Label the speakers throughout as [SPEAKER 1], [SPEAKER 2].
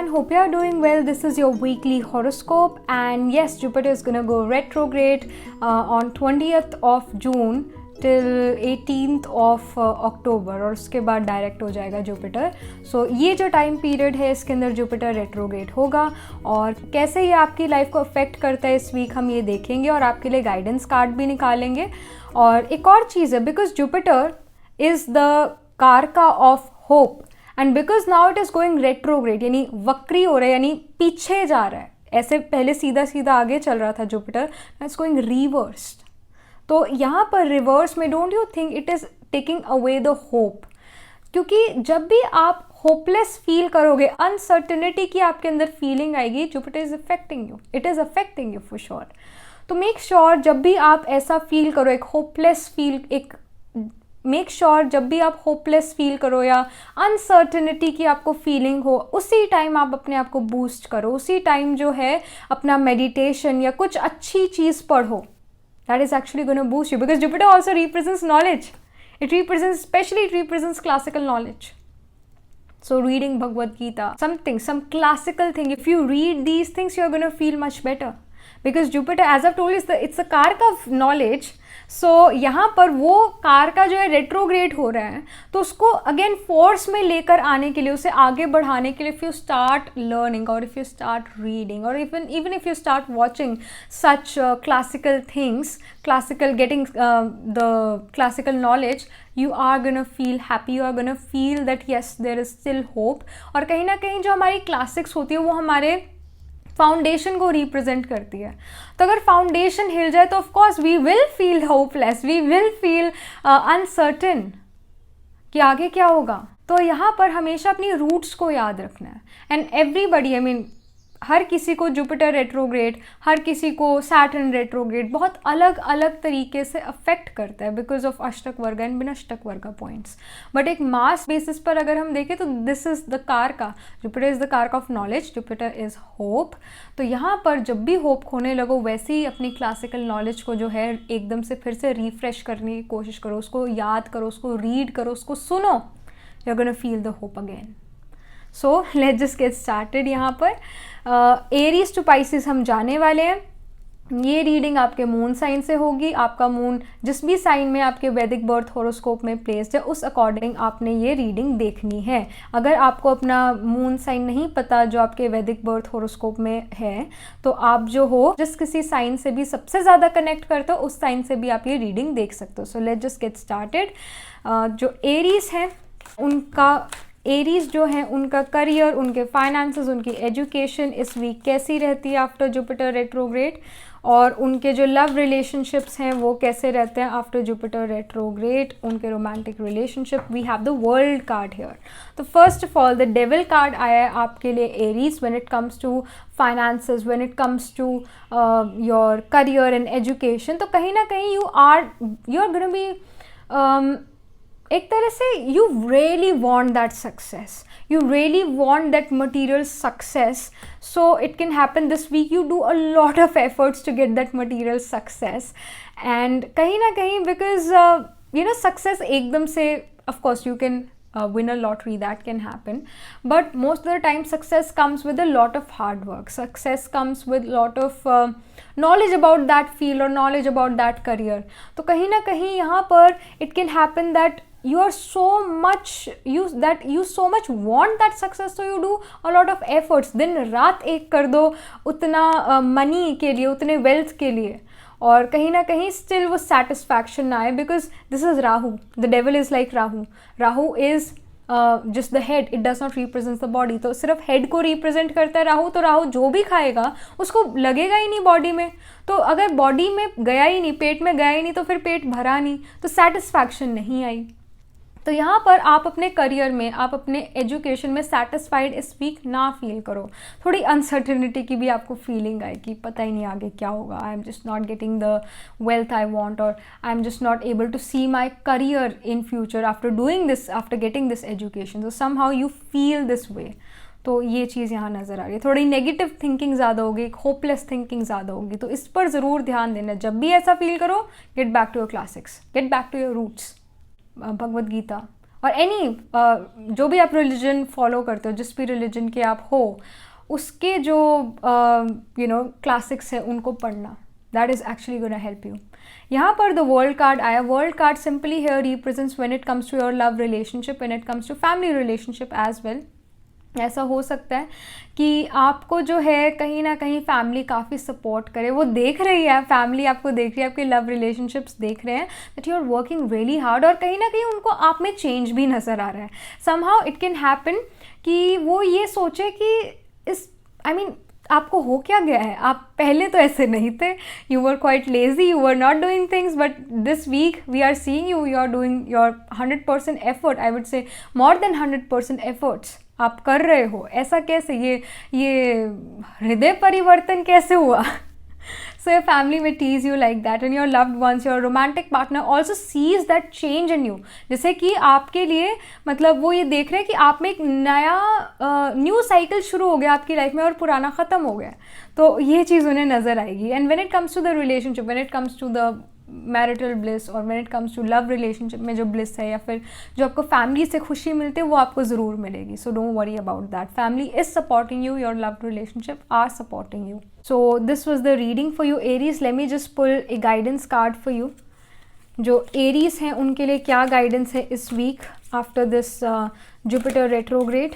[SPEAKER 1] everyone, hope you are doing well. This is your weekly horoscope, and yes, Jupiter is gonna go retrograde on 20th of June till 18th of अक्टूबर, और उसके बाद direct हो जाएगा Jupiter. सो ये जो time period है इसके अंदर जुपिटर रेट्रोग्रेड होगा, और कैसे ये आपकी लाइफ को अफेक्ट करता है इस वीक हम ये देखेंगे, और आपके लिए गाइडेंस कार्ड भी निकालेंगे. और एक और चीज़ है, बिकॉज जुपिटर इज़ द कारका of hope, and because now it is going retrograde, यानी वक्री हो रहा है, यानी पीछे जा रहा है. ऐसे पहले सीधा सीधा आगे चल रहा था जुपिटर, इट्स गोइंग रिवर्स्ड. तो यहाँ पर रिवर्स में don't you think it is taking away the hope, क्योंकि जब भी आप होपलेस फील करोगे, अनसर्टेनिटी की आपके अंदर फीलिंग आएगी, Jupiter is affecting you, it is affecting you for sure. तो मेक श्योर जब भी आप ऐसा फील करो, एक होपलेस फील, मेक श्योर जब भी आप होपलेस फील करो या अनसर्टेनिटी की आपको फीलिंग हो, उसी टाइम आप अपने आप को बूस्ट करो, उसी टाइम जो है अपना मेडिटेशन या कुछ अच्छी चीज़ पढ़ो. That is actually going to boost you, because Jupiter also represents knowledge. It represents classical knowledge. So reading Bhagavad Gita, some classical thing. If you read these things, you're going to feel much better. Because Jupiter, as I've told you, it's a कारका of knowledge. सो यहाँ पर वो कारका जो है retrograde हो रहा है, तो उसको अगेन फोर्स में लेकर आने के लिए, उसे आगे बढ़ाने के लिए, इफ़ यू स्टार्ट लर्निंग और इफ़ यू स्टार्ट रीडिंग और even if you start watching such classical things, classical getting the classical knowledge, you are gonna feel happy, you are gonna feel that yes there is still hope. और कहीं ना कहीं जो हमारी classics होती है वो हमारे फाउंडेशन को रिप्रेजेंट करती है. तो अगर फाउंडेशन हिल जाए तो of course we will feel hopeless, we will feel uncertain कि आगे क्या होगा. तो यहाँ पर हमेशा अपनी रूट्स को याद रखना है. एंड एवरीबडी, आई मीन हर किसी को जुपिटर रेट्रोग्रेड, हर किसी को सैटर्न रेट्रोग्रेड बहुत अलग अलग तरीके से अफेक्ट करता है बिकॉज ऑफ अष्टक वर्ग एंड बिनष्टक वर्ग पॉइंट्स. बट एक मास बेसिस पर अगर हम देखें तो दिस इज़ द कारका, जुपिटर इज़ द कारका of knowledge, Jupiter is hope. तो यहाँ पर जब भी होप खोने लगो, वैसे ही अपनी क्लासिकल नॉलेज को जो है एकदम से फिर से रिफ्रेश करने की कोशिश करो, उसको याद करो, उसको रीड करो, उसको सुनो, you are gonna feel the hope again. So let's just get started. यहाँ पर एरीज टू पाइसिस हम जाने वाले हैं. ये रीडिंग आपके मून साइन से होगी. आपका मून जिस भी साइन में आपके वैदिक बर्थ होरोस्कोप में प्लेस्ड है, उस अकॉर्डिंग आपने ये रीडिंग देखनी है. अगर आपको अपना मून साइन नहीं पता जो आपके वैदिक बर्थ होरोस्कोप में है, तो आप जो हो जिस किसी साइन से भी सबसे ज़्यादा कनेक्ट करते हो, उस साइन से भी आप ये रीडिंग देख सकते हो. सो लेट्स जस्ट गेट स्टार्टेड. जो एरीज हैं उनका, एरीज जो हैं उनका करियर, उनके फाइनेंसेस, उनकी एजुकेशन इस वीक कैसी रहती है आफ्टर जुपिटर रेट्रोग्रेड, और उनके जो लव रिलेशनशिप्स हैं वो कैसे रहते हैं आफ्टर जुपिटर रेट्रोग्रेड, उनके romantic relationship. We have the world card here. तो first of all the devil card आया है आपके लिए Aries. When it comes to finances, when it comes to your career and education, तो कहीं ना कहीं यू आर गोना बी, एक तरह से you really want that success, you really want that material success, so it can happen this week. You do a lot of efforts to get that material success, and कहीं ना कहीं because you know success एकदम से, of course you can win a lottery, that can happen, but most of the time success comes with a lot of hard work. Success comes with lot of knowledge about that field or knowledge about that career. तो कहीं ना कहीं यहाँ पर it can happen that you are so much, you so much want that success, so you do a lot of efforts. दिन रात एक कर दो उतना मनी के लिए, उतने वेल्थ के लिए, और कहीं ना कहीं स्टिल वो सेटिस्फैक्शन ना आए, because this is Rahu. The devil is like Rahu. Rahu is just the head, it does not represent the body. तो सिर्फ हेड को रिप्रेजेंट करता है राहु. तो राहु जो भी खाएगा उसको लगेगा ही नहीं बॉडी में. तो अगर बॉडी में गया ही नहीं, पेट में गया ही नहीं, तो फिर पेट भरा नहीं, तो सेटिस्फैक्शन नहीं आई. तो यहाँ पर आप अपने करियर में, आप अपने एजुकेशन में सेटिस्फाइड इस वीक ना फील करो. थोड़ी अनसर्टेनिटी की भी आपको फीलिंग आए कि पता ही नहीं आगे क्या होगा. I am just not getting the wealth I want, और I am just not able to see my career in future after doing this, after getting this education. So somehow you feel this way. तो ये चीज़ यहाँ नज़र आ रही है. थोड़ी नेगेटिव थिंकिंग ज़्यादा होगी, होपलेस थिंकिंग ज़्यादा होगी. तो इस पर ज़रूर ध्यान देना. जब भी ऐसा फील करो, get back to your classics, get back to your roots. Bhagavad Gita, और जो भी आप रिलीजन फॉलो करते हो, जिस भी रिलीजन के आप हो, उसके जो क्लासिक्स है उनको पढ़ना, that is actually gonna help you. यहाँ पर द वर्ल्ड कार्ड आया। World card simply here represents when it comes to your love relationship, when it comes to family relationship as well. ऐसा हो सकता है कि आपको जो है कहीं ना कहीं फैमिली काफ़ी सपोर्ट करे, वो देख रही है, फैमिली आपको देख रही है, आपके लव रिलेशनशिप्स देख रहे हैं that you are working really hard, और कहीं ना कहीं उनको आप में चेंज भी नज़र आ रहा है। समहाउ इट कैन हैपन कि वो ये सोचे कि आपको हो क्या गया है, आप पहले तो ऐसे नहीं थे, you were quite lazy, you were not doing things, but this week we are seeing you are doing your 100% effort, I would say more then 100% efforts आप कर रहे हो। ऐसा कैसे, ये हृदय परिवर्तन कैसे हुआ? So your family may tease you like that, and your loved ones, your romantic partner also sees that change in you. जैसे कि आपके लिए मतलब वो ये देख रहे हैं कि आप में एक नया न्यू साइकिल शुरू हो गया आपकी लाइफ में और पुराना ख़त्म हो गया, तो ये चीज़ उन्हें नज़र आएगी। And when it comes to the relationship, when it comes to the marital bliss और when it comes to love relationship में जो ब्लिस है या फिर जो आपको फैमिली से खुशी मिलती है वो आपको ज़रूर मिलेगी। So don't worry about that, family is supporting you, your love relationship are supporting you. So this was the reading for you Aries. Let me just pull a guidance card for you. जो Aries हैं उनके लिए क्या guidance है इस week after this Jupiter retrograde,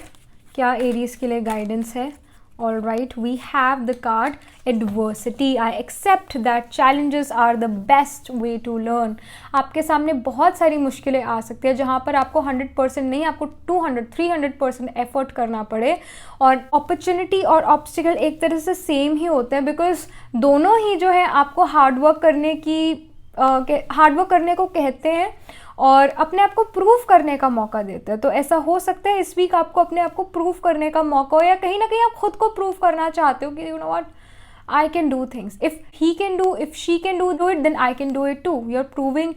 [SPEAKER 1] क्या Aries के लिए गाइडेंस है? All right, we have the card adversity. I accept that challenges are the best way to learn. आपके सामने बहुत सारी मुश्किलें आ सकती है जहाँ पर आपको 100% नहीं, आपको 200-300% एफर्ट करना पड़े, और अपॉर्चुनिटी और ऑब्स्टिकल एक तरह से सेम ही होते हैं, बिकॉज दोनों ही जो है आपको हार्डवर्क करने को कहते हैं और अपने आप को प्रूव करने का मौका देते हैं। तो ऐसा हो सकता है इस वीक आपको अपने आप को प्रूव करने का मौका हो, या कहीं ना कहीं आप खुद को प्रूव करना चाहते हो कि you know what, I can do things. If he can do, if she can do it, then I can do it too. You're proving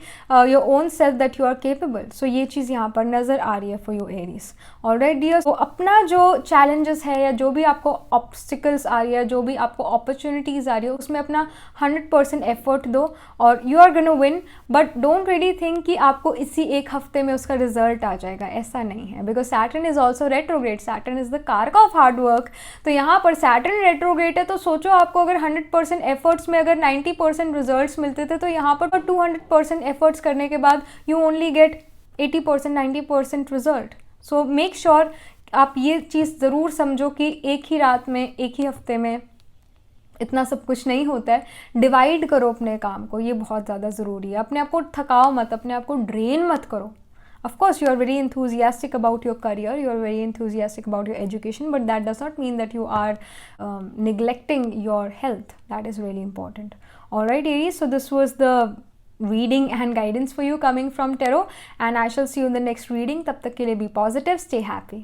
[SPEAKER 1] your own self that you are capable. So ये चीज़ यहाँ पर नज़र आ रही है for you Aries. Alright dear. तो अपना जो challenges है या जो भी आपको obstacles आ रही है, जो भी आपको opportunities आ रही है, उसमें अपना 100% effort दो और you are gonna win. But don't really think कि आपको इसी एक हफ्ते में उसका result आ जाएगा, ऐसा नहीं है. Because Saturn is also retrograde. Saturn is the कारक of hard work. तो यहाँ पर Saturn retrograde है, तो सोचो आपको अगर 100% एफर्ट्स में अगर 90% रिजल्ट्स मिलते थे, तो यहाँ पर 200% एफर्ट्स करने के बाद you only get 80% 90% result. So make sure आप ये चीज़ ज़रूर समझो कि एक ही रात में, एक ही हफ्ते में इतना सब कुछ नहीं होता है। डिवाइड करो अपने काम को, ये बहुत ज़्यादा ज़रूरी है। अपने आप को थकाओ मत, अपने आप को ड्रेन मत करो। Of course, you are very enthusiastic about your career, you are very enthusiastic about your education, but that does not mean that you are neglecting your health. That is really important. Alright Aries, so this was the reading and guidance for you coming from Tarot, and I shall see you in the next reading. Tab tak ke liye be positive, stay happy.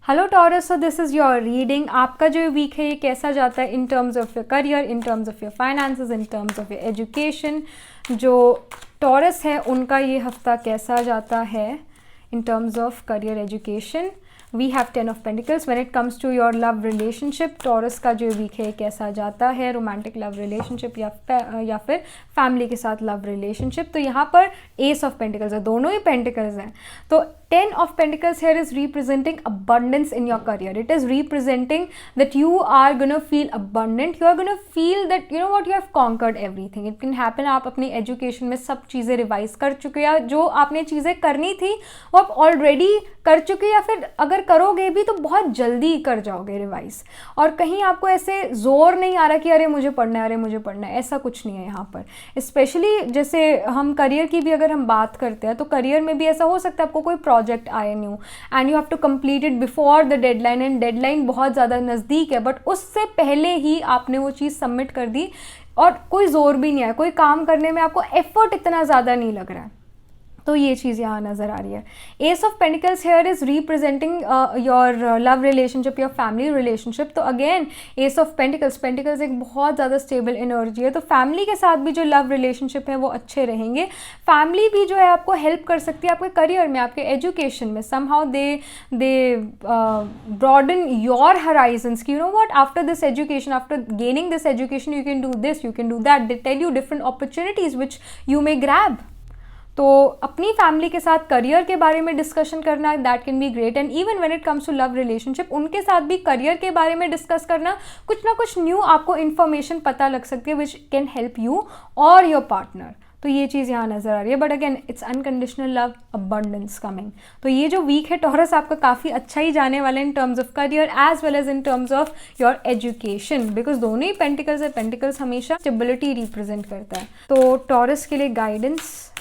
[SPEAKER 1] Hello Taurus, so this is your reading. आपका जो week है ये कैसा जाता है in terms of your career, in terms of your finances, in terms of your education. जो Taurus है उनका ये हफ्ता कैसा जाता है in terms of career, education. We have 10 of pentacles. When it comes to your love relationship, Taurus का जो वीक है कैसा जाता है, रोमांटिक लव रिलेशनशिप या फिर फैमिली के साथ लव रिलेशनशिप। तो यहाँ पर एस ऑफ पेंटिकल्स है, दोनों ही पेंटिकल्स हैं। तो 10 of Pentacles here is representing abundance in your career. It is representing that you are gonna feel abundant. You are gonna feel that you know what, you have conquered everything. It can happen आप अपनी education में सब चीज़ें revise कर चुके हो, या जो आपने चीज़ें करनी थी वो आप ऑलरेडी कर चुके, या फिर अगर करोगे भी तो बहुत जल्दी कर जाओगे रिवाइज। और कहीं आपको ऐसे जोर नहीं आ रहा कि अरे मुझे पढ़ना है, अरे मुझे पढ़ना है, ऐसा कुछ नहीं है यहाँ पर। स्पेशली जैसे हम करियर की भी अगर हम बात करते हैं, तो करियर में भी ऐसा हो सकता है आपको कोई प्रोजेक्ट आए new and you have to complete it before the deadline, and deadline बहुत ज़्यादा नज़दीक है, बट उससे पहले ही आपने वो चीज़ सबमिट कर दी और कोई ज़ोर भी नहीं आया, कोई काम करने में आपको एफर्ट इतना ज़्यादा नहीं लग रहा है। तो ये चीज़ यहाँ नज़र आ रही है। Ace of pentacles here is representing your love relationship, your family relationship. तो again ace of pentacles, pentacles एक बहुत ज़्यादा स्टेबल एनर्जी है, तो फैमिली के साथ भी जो लव रिलेशनशिप है वो अच्छे रहेंगे। फैमिली भी जो है आपको हेल्प कर सकती है आपके करियर में, आपके एजुकेशन में। Somehow they broaden your horizons कि you know what, after this education, after gaining this education, you can do this, you can do that. They tell you different opportunities which you may grab. तो अपनी family के साथ career के बारे में discussion करना, that can be great. And even when it comes to love relationship, उनके साथ भी करियर के बारे में डिस्कस करना, कुछ ना कुछ न्यू आपको इन्फॉर्मेशन पता लग सकती है विच कैन हेल्प यू और योर पार्टनर। तो ये चीज़ यहाँ नज़र आ रही है। But again it's unconditional love, abundance coming. तो ये जो वीक है टॉरस आपका काफ़ी अच्छा ही जाने वाला है in terms of career as well as in terms of your education, because दोनों ही पेंटिकल्स है। पेंटिकल्स हमेशा स्टेबिलिटी रिप्रेजेंट करता है। तो टॉरस के लिए guidance,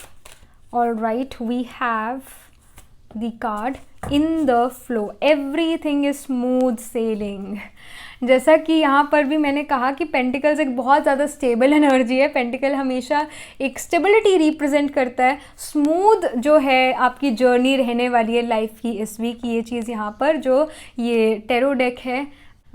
[SPEAKER 1] alright, we have the card in the flow, everything is smooth sailing. जैसा कि यहाँ पर भी मैंने कहा कि पेंटिकल्स एक बहुत ज़्यादा स्टेबल एनर्जी है। पेंटिकल हमेशा एक स्टेबिलिटी रिप्रेजेंट करता है। स्मूथ जो है आपकी जर्नी रहने वाली है लाइफ की इस वीक। ये चीज़ यहाँ पर जो ये टेरो डेक है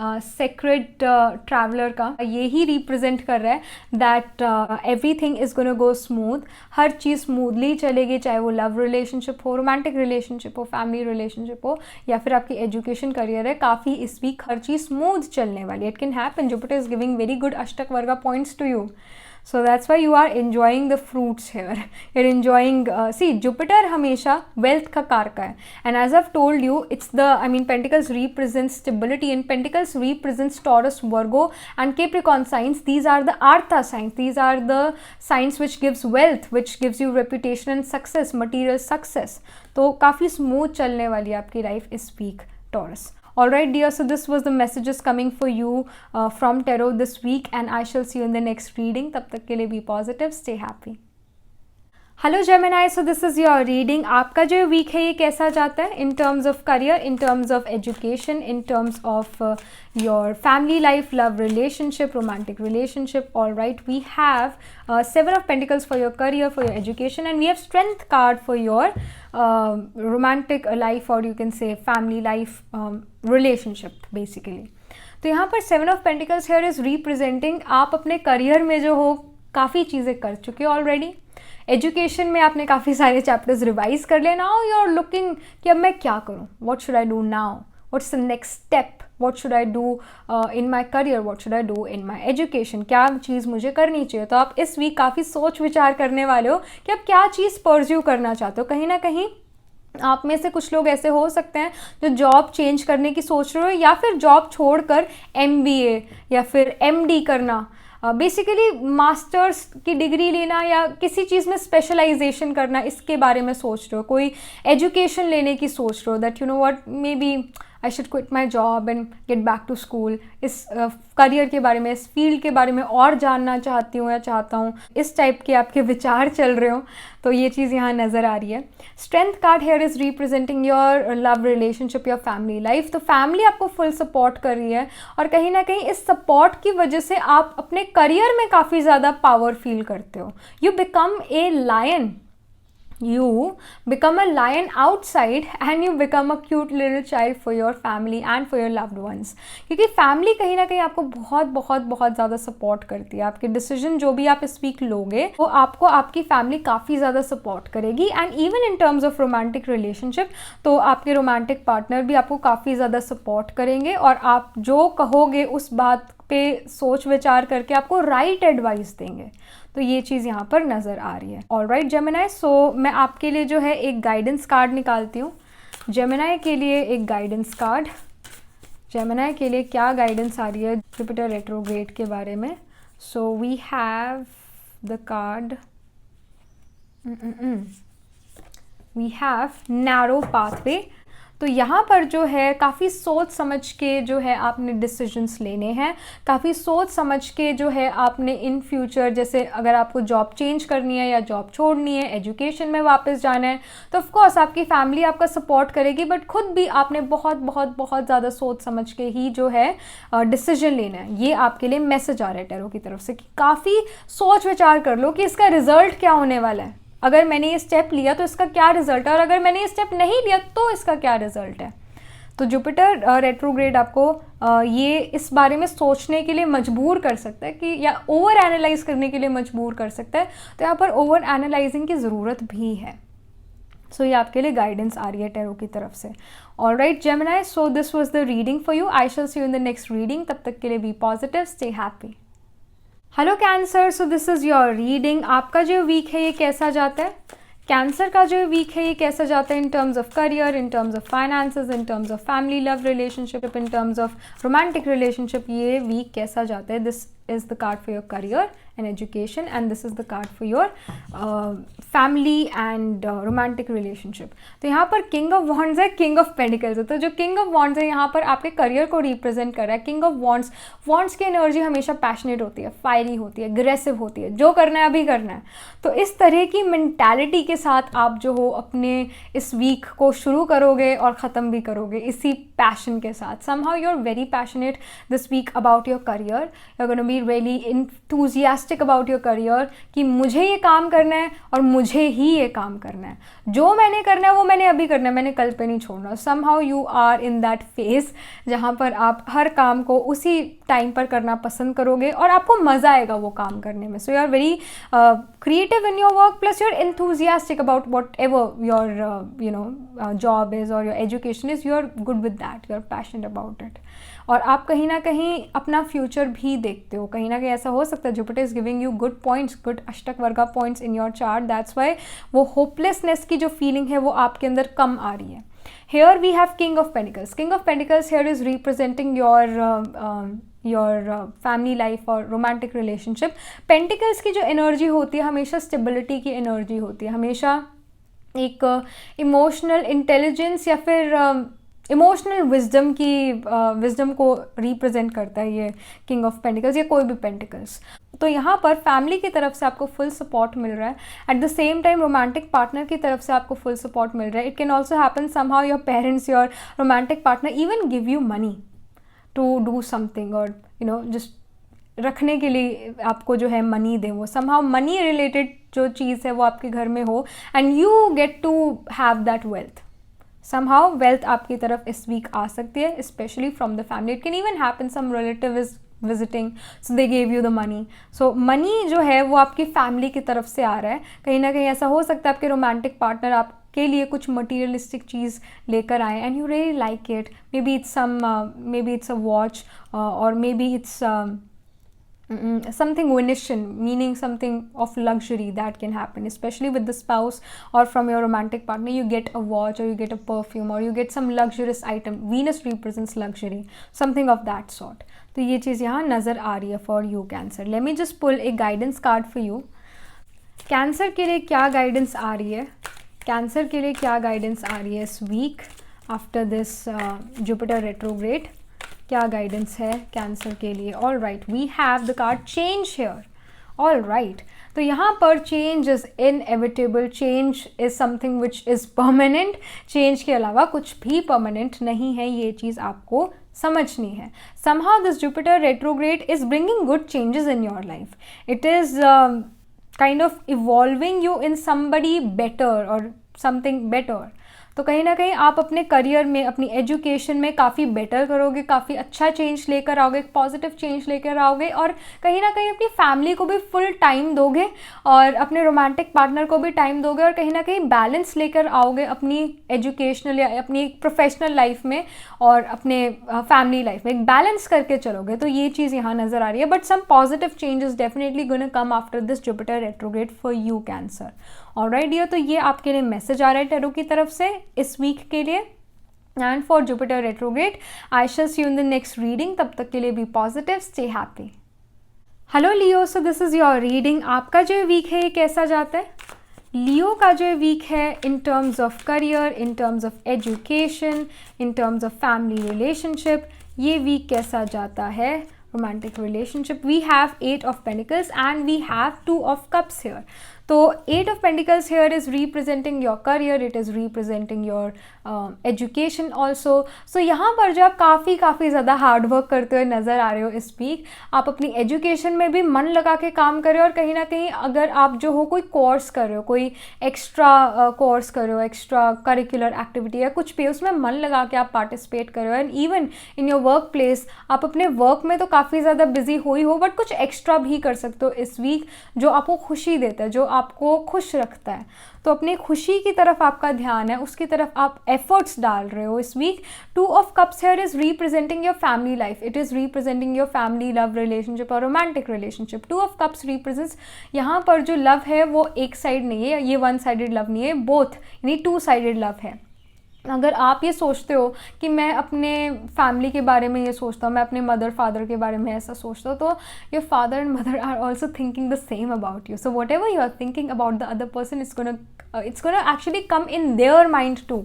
[SPEAKER 1] सेक्रेड ट्रैवलर का, ये ही रिप्रेजेंट कर रहा है that everything is gonna go smooth. Her cheese smoothly चलेगी, चाहे वो लव रिलेशनशिप हो, रोमांटिक रिलेशनशिप हो, फैमिली रिलेशनशिप हो, या फिर आपकी एजुकेशन करियर है। काफ़ी इस वीक हर चीज़ स्मूथ चलने वाली है। It can happen. Jupiter is giving very good ashtakavarga points to you. So that's why you are enjoying the fruits here. You're enjoying, see, Jupiter हमेशा wealth का कारक है. And as I've told you, it's the, Pentacles represents stability, and Pentacles represents Taurus, Virgo and Capricorn signs. These are the Artha signs. These are the signs which gives wealth, which gives you reputation and success, material success. तो काफ़ी smooth चलने वाली है आपकी life इस week, Taurus. Alright dear, so this was the messages coming for you from tarot this week, and I shall see you in the next reading. तब तक के लिए be positive, stay happy. Hello Gemini, so this is your reading. आपका जो week है ये कैसा जाता है in terms of career, in terms of education, in terms of your family life, love relationship, romantic relationship. All right, we have seven of pentacles for your career, for your education, and we have strength card for your romantic life, और you can say family life, relationship basically. तो यहाँ पर seven of pentacles here is representing आप अपने career में जो हो काफ़ी चीज़ें कर चुके हो ऑलरेडी. एजुकेशन में आपने काफ़ी सारे चैप्टर्स रिवाइज कर लिए. नाउ यू आर लुकिंग कि अब मैं क्या करूँ, what should I do now, what's the next step, what should I do in my career, what should I do in my education, क्या चीज़ मुझे करनी चाहिए. तो आप इस वीक काफ़ी सोच विचार करने वाले हो कि आप क्या चीज़ परस्यू करना चाहते हो. कहीं ना कहीं आप में से कुछ लोग ऐसे हो सकते हैं जो जॉब चेंज करने की सोच रहे हो, या फिर जॉब छोड़कर MBA या फिर MD करना, बेसिकली मास्टर्स की डिग्री लेना या किसी चीज़ में स्पेशलाइजेशन करना, इसके बारे में सोच रहे हो. कोई एजुकेशन लेने की सोच रहे हो that you know what, maybe I should quit my job and get back to school. इस करियर के बारे में, इस फील्ड के बारे में और जानना चाहती हूँ या चाहता हूँ, इस टाइप के आपके विचार चल रहे हो. तो ये चीज़ यहाँ नज़र आ रही है. Strength card hair is representing your love relationship, your family life. तो फैमिली आपको फुल सपोर्ट कर रही है, और कहीं ना कहीं इस सपोर्ट की वजह से आप अपने करियर में काफ़ी ज़्यादा पावर फील करते हो. You become a lion. You become a lion outside and you become a cute little child for your family and for your loved ones. क्योंकि फैमिली कहीं ना कहीं आपको बहुत बहुत बहुत ज़्यादा सपोर्ट करती है. आपके डिसीजन जो भी आप इस वीक लोगे वो आपको आपकी फैमिली काफ़ी ज़्यादा सपोर्ट करेगी. And even in terms of romantic relationship, तो आपके रोमांटिक पार्टनर भी आपको काफ़ी ज़्यादा सपोर्ट करेंगे, और आप जो कहोगे उस बात पे सोच विचार करके आपको राइट एडवाइस देंगे. तो ये चीज़ यहाँ पर नज़र आ रही है. ऑलराइट जेमिनाई, सो मैं आपके लिए जो है एक गाइडेंस कार्ड निकालती हूँ. जेमिनाई के लिए एक गाइडेंस कार्ड. जेमिनाई के लिए क्या गाइडेंस आ रही है जुपिटर रेट्रोग्रेड के बारे में. So we have the card, we have narrow pathway. तो यहाँ पर जो है काफ़ी सोच समझ के जो है आपने डिसीजंस लेने हैं. काफ़ी सोच समझ के जो है आपने इन फ्यूचर, जैसे अगर आपको जॉब चेंज करनी है या जॉब छोड़नी है, एजुकेशन में वापस जाना है, तो ऑफ कोर्स आपकी फैमिली आपका सपोर्ट करेगी, बट खुद भी आपने बहुत बहुत बहुत ज़्यादा सोच समझ के ही जो है डिसीजन लेना है. ये आपके लिए मैसेज आ रहा है टैरो की तरफ से कि काफ़ी सोच विचार कर लो कि इसका रिजल्ट क्या होने वाला है. अगर मैंने ये स्टेप लिया तो इसका क्या रिजल्ट है, और अगर मैंने ये स्टेप नहीं लिया तो इसका क्या रिजल्ट है. तो जुपिटर रेट्रोग्रेड आपको ये इस बारे में सोचने के लिए मजबूर कर सकता है कि, या ओवर एनालाइज करने के लिए मजबूर कर सकता है. तो यहाँ पर ओवर एनालाइजिंग की ज़रूरत भी है. सो ये आपके लिए गाइडेंस आ रही है टैरो की तरफ से. Alright Gemini, so this was the reading for you. I shall see you in the next reading. तब तक के लिए be positive, stay happy. Hello Cancer, so this is your reading. आपका जो वीक है ये कैसा जाता है, कैंसर का जो वीक है ये कैसा जाता है in terms of career, in terms of finances, in terms of family love relationship, in terms of romantic relationship, ये वीक कैसा जाता है. This is the card for your career and education, and this is the card for your family and romantic relationship. तो यहाँ पर king of wands है, king of pentacles है. तो जो किंग ऑफ वॉन्ड्स है यहाँ पर आपके करियर को रिप्रेजेंट कर रहा है. किंग ऑफ वॉन्ड्स, वॉन्ड्स की एनर्जी हमेशा पैशनेट होती है, फायरी होती है, अग्रेसिव होती है, जो करना है अभी करना है. तो इस तरह की मेंटालिटी के साथ आप जो हो अपने इस वीक को शुरू करोगे और ख़त्म भी करोगे इसी पैशन के साथ. somehow you're very passionate this week about your career. you're going to be really enthusiastic about your career कि मुझे ये काम करना है और मुझे ही ये काम करना है, जो मैंने करना है वो मैंने अभी करना है, मैंने कल पे नहीं छोड़ना. somehow you are in that phase जहाँ पर आप हर काम को उसी टाइम पर करना पसंद करोगे और आपको मज़ा आएगा वो काम करने में. so you are very creative in your work, plus you're enthusiastic about whatever your job is or your education is. you are good with that, you are passionate about it. और आप कहीं ना कहीं अपना फ्यूचर भी देखते हो. कहीं ना कहीं ऐसा हो सकता है Jupiter is giving you good points, good ashtakavarga points in your chart. That's why वो होपलेसनेस की जो फीलिंग है वो आपके अंदर कम आ रही है. Here we have king of pentacles. King of pentacles here is representing your family life और रोमांटिक रिलेशनशिप. पेंटिकल्स की जो एनर्जी होती है हमेशा स्टेबिलिटी की एनर्जी होती है, हमेशा एक इमोशनल इंटेलिजेंस या फिर इमोशनल विजडम को रिप्रेजेंट करता है ये किंग ऑफ पेंटिकल्स या कोई भी पेंटिकल्स. तो यहाँ पर फैमिली की तरफ से आपको फुल सपोर्ट मिल रहा है. At the same time romantic partner की तरफ से आपको फुल सपोर्ट मिल रहा है. It can also happen somehow your parents, your romantic partner even give you money to do something और जस्ट रखने के लिए आपको जो है मनी दें. वो समहाउ मनी रिलेटेड जो चीज़ है वो आपके घर में हो and you get to have that wealth. somehow wealth आपकी तरफ इस वीक आ सकती है, especially from the family. It can even happen some relative is visiting, so they gave you the money. so money जो है वो आपकी फैमिली की तरफ से आ रहा है. कहीं ना कहीं ऐसा हो सकता है आपके रोमांटिक पार्टनर आपके लिए कुछ मटीरियलिस्टिक चीज़ लेकर आए and you really like it. Maybe it's a watch और maybe it's something Venetian, meaning something of luxury that can happen, especially with the spouse or from your romantic partner. You get a watch or you get a perfume or you get some luxurious item. Venus represents luxury, something of that sort. तो ये चीज़ यहाँ नज़र आ रही है for you Cancer. Let me just pull a guidance card for you. Cancer के लिए क्या गाइडेंस आ रही है, कैंसर के लिए क्या गाइडेंस आ रही है इस week after this Jupiter retrograde. क्या गाइडेंस है कैंसर के लिए. All right, we have the card change here. All right, तो यहाँ पर change is inevitable, change is something which is permanent. Change के अलावा कुछ भी परमानेंट नहीं है, ये चीज़ आपको समझनी है. somehow this Jupiter retrograde is bringing good changes in your life. It is kind of evolving you in somebody better or something better. तो कहीं ना कहीं आप अपने करियर में, अपनी एजुकेशन में काफ़ी बेटर करोगे, काफ़ी अच्छा चेंज लेकर आओगे, पॉजिटिव चेंज लेकर आओगे और कहीं ना कहीं अपनी फैमिली को भी फुल टाइम दोगे और अपने रोमांटिक पार्टनर को भी टाइम दोगे और कहीं ना कहीं बैलेंस लेकर आओगे अपनी एजुकेशनल या अपनी प्रोफेशनल लाइफ में और अपने फैमिली लाइफ में एक बैलेंस करके चलोगे. तो ये चीज़ यहाँ नज़र आ रही है. But some positive changes definitely gonna come after this Jupiter retrograde for you Cancer. Alright dear, तो ये आपके लिए मैसेज आ रहा है टैरो की तरफ से इस वीक के लिए. And for Jupiter retrograde I shall see you in the next reading. तब तक के लिए be positive, stay happy. Hello Leo, so this is your reading. आपका जो वीक है ये कैसा जाता है? लियो का जो वीक है in terms of career, in terms of education, in terms of family relationship, ये वीक कैसा जाता है? Romantic relationship, we have 8 of Pentacles and we have 2 of Cups here. तो 8 of Pentacles here is representing your career, it is representing your education also. So यहाँ पर जो आप काफ़ी ज़्यादा हार्ड वर्क करते हुए नज़र आ रहे हो इस वीक. आप अपनी एजुकेशन में भी मन लगा के काम कर रहे हो और कहीं ना कहीं अगर आप जो हो कोई कोर्स कर रहे हो, कोई एक्स्ट्रा कोर्स कर रहे हो, एक्स्ट्रा करिकुलर एक्टिविटी या कुछ भी, उसमें मन लगा के आप पार्टिसिपेट कर रहे हो. And even in your work place आप अपने वर्क में तो काफ़ी ज़्यादा बिजी हो ही हो, बट कुछ एक्स्ट्रा भी कर सकते हो इस वीक जो आपको खुशी देता है, जो आपको खुश रखता है। तो अपनी खुशी की तरफ आपका ध्यान है, उसकी तरफ आप एफर्ट्स डाल रहे हो इस वीक। 2 of cups here is representing your family life, it is representing your family love relationship और romantic relationship. 2 of cups represents, यहाँ पर जो लव है वो एक साइड नहीं है, ये वन साइडेड लव नहीं है, बोथ यानी 2 साइडेड लव है। अगर आप ये सोचते हो कि मैं अपने फैमिली के बारे में ये सोचता हूँ, मैं अपने मदर फादर के बारे में ऐसा सोचता हूँ, तो your father and mother are also thinking the same about you. So whatever you are thinking about the other person it's gonna actually come in their mind too.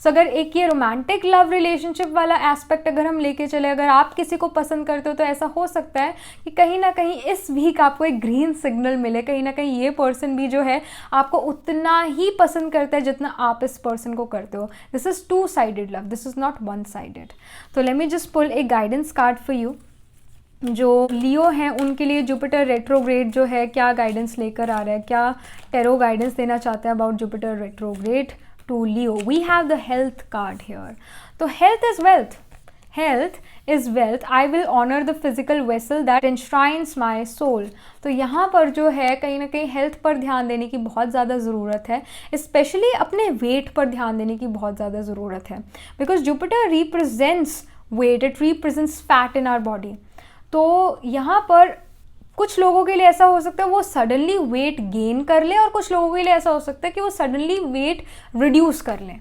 [SPEAKER 1] So अगर एक ये रोमांटिक लव रिलेशनशिप वाला aspect अगर हम लेके चले, अगर आप किसी को पसंद करते हो, तो ऐसा हो सकता है कि कहीं ना कहीं इस वीक आपको एक ग्रीन सिग्नल मिले, कहीं ना कहीं ये पर्सन भी जो है आपको उतना ही पसंद करता है जितना आप इस पर्सन को करते हो। This is 2-sided love, this is not one-sided. तो let me just pull a guidance card for you. जो लियो हैं उनके लिए जुपिटर रेट्रोग्रेड जो है क्या गाइडेंस लेकर आ रहा है, क्या टेरो गाइडेंस देना चाहता है about Jupiter retrograde to Leo. We have the health card here. तो health is wealth, health is wealth, I will honour the physical vessel that enshrines my soul. तो यहाँ पर जो है कहीं ना कहीं हेल्थ पर ध्यान देने की बहुत ज़्यादा ज़रूरत है, स्पेशली अपने वेट पर ध्यान देने की बहुत ज़्यादा ज़रूरत है, because Jupiter represents weight, it represents fat in our body. तो यहाँ पर कुछ लोगों के लिए ऐसा हो सकता है वो सडनली वेट गेन कर लें, और कुछ लोगों के लिए ऐसा हो सकता है कि वो सडनली वेट रिड्यूस कर लें।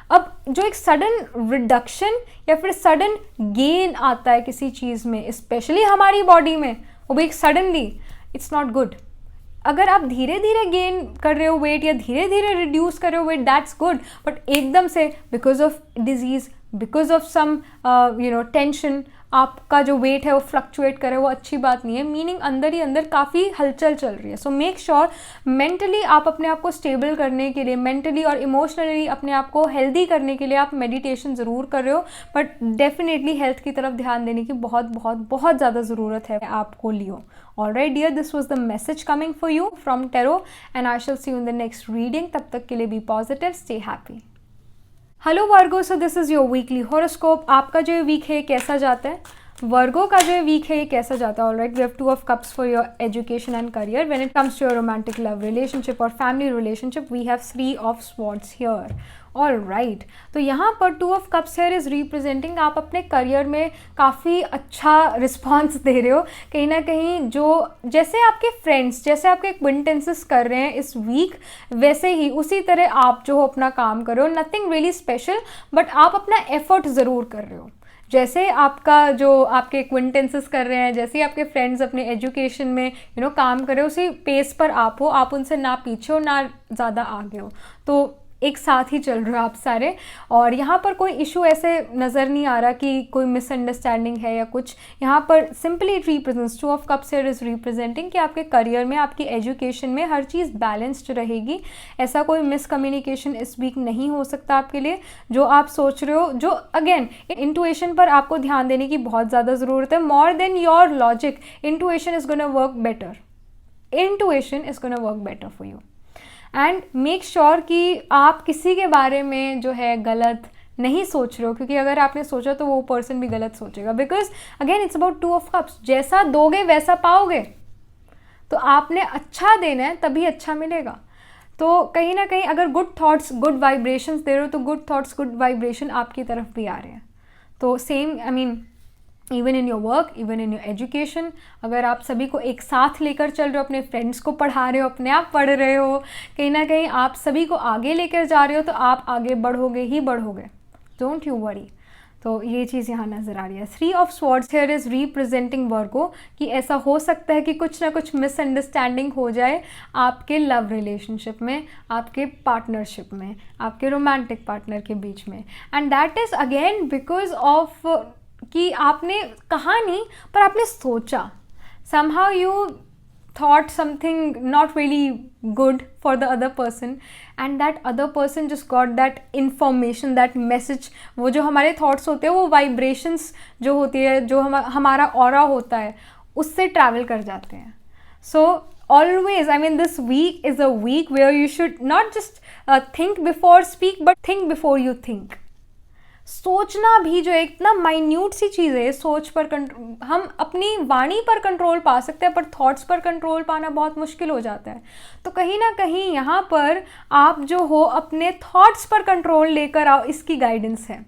[SPEAKER 1] अब जो एक सडन रिडक्शन या फिर सडन गेन आता है किसी चीज़ में, स्पेशली हमारी बॉडी में, वो भी एक सडनली, इट्स नॉट गुड। अगर आप धीरे धीरे गेन कर रहे हो वेट या धीरे धीरे रिड्यूस कर रहे हो वेट, दैट्स गुड। बट एकदम से because of disease, because of some tension आपका जो वेट है वो फ्लक्चुएट करे, वो अच्छी बात नहीं है। मीनिंग अंदर ही अंदर काफ़ी हलचल चल रही है। सो मेक श्योर मेंटली आप अपने आप को स्टेबल करने के लिए, मेंटली और इमोशनली अपने आप को हेल्दी करने के लिए आप मेडिटेशन ज़रूर कर रहे हो, बट डेफिनेटली हेल्थ की तरफ ध्यान देने की बहुत बहुत बहुत ज़्यादा ज़रूरत है आपको लियो। Alright dear, this was the message coming for you from Tarot, and I shall see you in the next reading. तब तक के लिए be positive, stay happy. Hello Virgo, so this is your weekly horoscope. आपका जो week है कैसा जाता है, वर्गो का जो वीक है ये कैसा जाता है। All right, we have 2 of cups for your education and career. When it comes to your romantic love relationship और family relationship, we have 3 of swords here. All right, तो यहाँ पर 2 of cups here is representing आप अपने career में काफ़ी अच्छा response दे रहे हो। कहीं ना कहीं जो जैसे आपके फ्रेंड्स, जैसे आपके एक्विंटेंसेस कर रहे हैं इस वीक, वैसे ही उसी तरह आप जो हो अपना काम कर रहे हो। नथिंग रियली स्पेशल, बट आप अपना एफर्ट ज़रूर कर रहे हो। जैसे आपका जो आपके एक्विंटेंसेस कर रहे हैं, जैसे आपके फ्रेंड्स अपने एजुकेशन में काम कर रहे हो, उसी पेस पर आप हो। आप उनसे ना पीछे हो ना ज़्यादा आगे हो, तो एक साथ ही चल रहे हो आप सारे। और यहाँ पर कोई इशू ऐसे नज़र नहीं आ रहा कि कोई मिसअंडरस्टैंडिंग है या कुछ। यहाँ पर simply it represents 2 of cups here is representing कि आपके करियर में, आपकी एजुकेशन में हर चीज़ बैलेंस्ड रहेगी। ऐसा कोई मिसकम्युनिकेशन इस वीक नहीं हो सकता आपके लिए। जो आप सोच रहे हो, जो अगेन इंटुइशन पर आपको ध्यान देने की बहुत ज़्यादा ज़रूरत है। More than your logic, intuition is gonna work better, intuition is gonna work better for you. And make sure कि आप किसी के बारे में जो है गलत नहीं सोच रहे हो, क्योंकि अगर आपने सोचा तो वो पर्सन भी गलत सोचेगा। Because again it's about 2 of cups, जैसा दोगे वैसा पाओगे। तो आपने अच्छा देना है तभी अच्छा मिलेगा। तो कहीं ना कहीं अगर गुड थॉट्स, गुड वाइब्रेशंस दे रहे हो, तो गुड थॉट्स, गुड वाइब्रेशन आपकी तरफ भी आ रहे हैं। तो same, I mean even in your work, even in your education, अगर आप सभी को एक साथ लेकर चल रहे हो, अपने फ्रेंड्स को पढ़ा रहे हो, अपने आप पढ़ रहे हो, कहीं ना कहीं आप सभी को आगे लेकर जा रहे हो, तो आप आगे बढ़ोगे ही बढ़ोगे। Don't you worry. तो ये चीज़ यहाँ नज़र आ रही है। 3 of swords here is representing Virgo कि ऐसा हो सकता है कि कुछ ना कुछ मिसअंडरस्टैंडिंग हो जाए आपके लव रिलेशनशिप में, आपके पार्टनरशिप में, आपके रोमांटिक पार्टनर के बीच में। And that is again because of कि आपने कहा नहीं पर आपने सोचा, somehow you thought something not really good for the other person, and that other person just got that information, that message। वो जो हमारे thoughts होते हैं, वो vibrations जो होती है, जो हमारा aura होता है, उससे travel कर जाते हैं। So always, I mean, this week is a week where you should not just think before speak, but think before you think। सोचना भी जो है इतना माइन्यूट सी चीज़ है, सोच पर हम अपनी वाणी पर कंट्रोल पा सकते हैं, पर थॉट्स पर कंट्रोल पाना बहुत मुश्किल हो जाता है। तो कहीं ना कहीं यहाँ पर आप जो हो अपने थॉट्स पर कंट्रोल लेकर आओ, इसकी गाइडेंस है।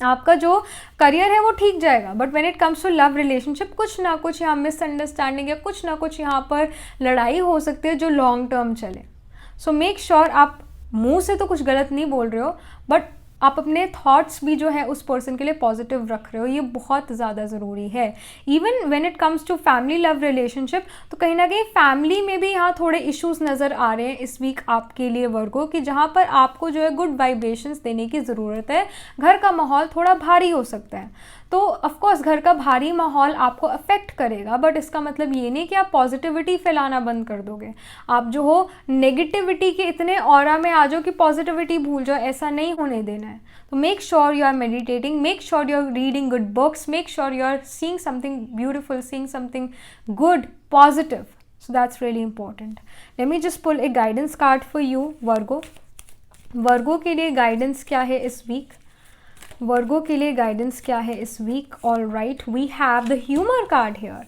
[SPEAKER 1] आपका जो करियर है वो ठीक जाएगा, but when it comes to love relationship कुछ ना कुछ यहाँ मिसअंडरस्टैंडिंग या कुछ ना कुछ यहाँ पर लड़ाई हो सकती है जो लॉन्ग टर्म चले। सो मेक श्योर आप मुंह से तो कुछ गलत नहीं बोल रहे हो, बट आप अपने थॉट्स भी जो है उस पर्सन के लिए पॉजिटिव रख रहे हो, ये बहुत ज़्यादा ज़रूरी है। Even when it comes to family love relationship, तो कहीं ना कहीं फैमिली में भी यहाँ थोड़े इश्यूज नज़र आ रहे हैं इस वीक आपके लिए वर्गो, कि जहाँ पर आपको जो है गुड वाइब्रेशंस देने की ज़रूरत है। घर का माहौल थोड़ा भारी हो सकता है, तो ऑफकोर्स घर का भारी माहौल आपको अफेक्ट करेगा, बट इसका मतलब ये नहीं कि आप पॉजिटिविटी फैलाना बंद कर दोगे। आप जो हो नेगेटिविटी के इतने ऑरा में आ जाओ कि पॉजिटिविटी भूल जाओ, ऐसा नहीं होने देना है। तो make sure you are meditating, make sure you are reading good books, make sure you are seeing something beautiful, seeing something good, positive. So that's really important. Let me just pull a guidance card for you, Virgo. वर्गो के लिए guidance क्या है इस week? वर्गो के लिए guidance क्या है इस week? All right, we have the humour card here.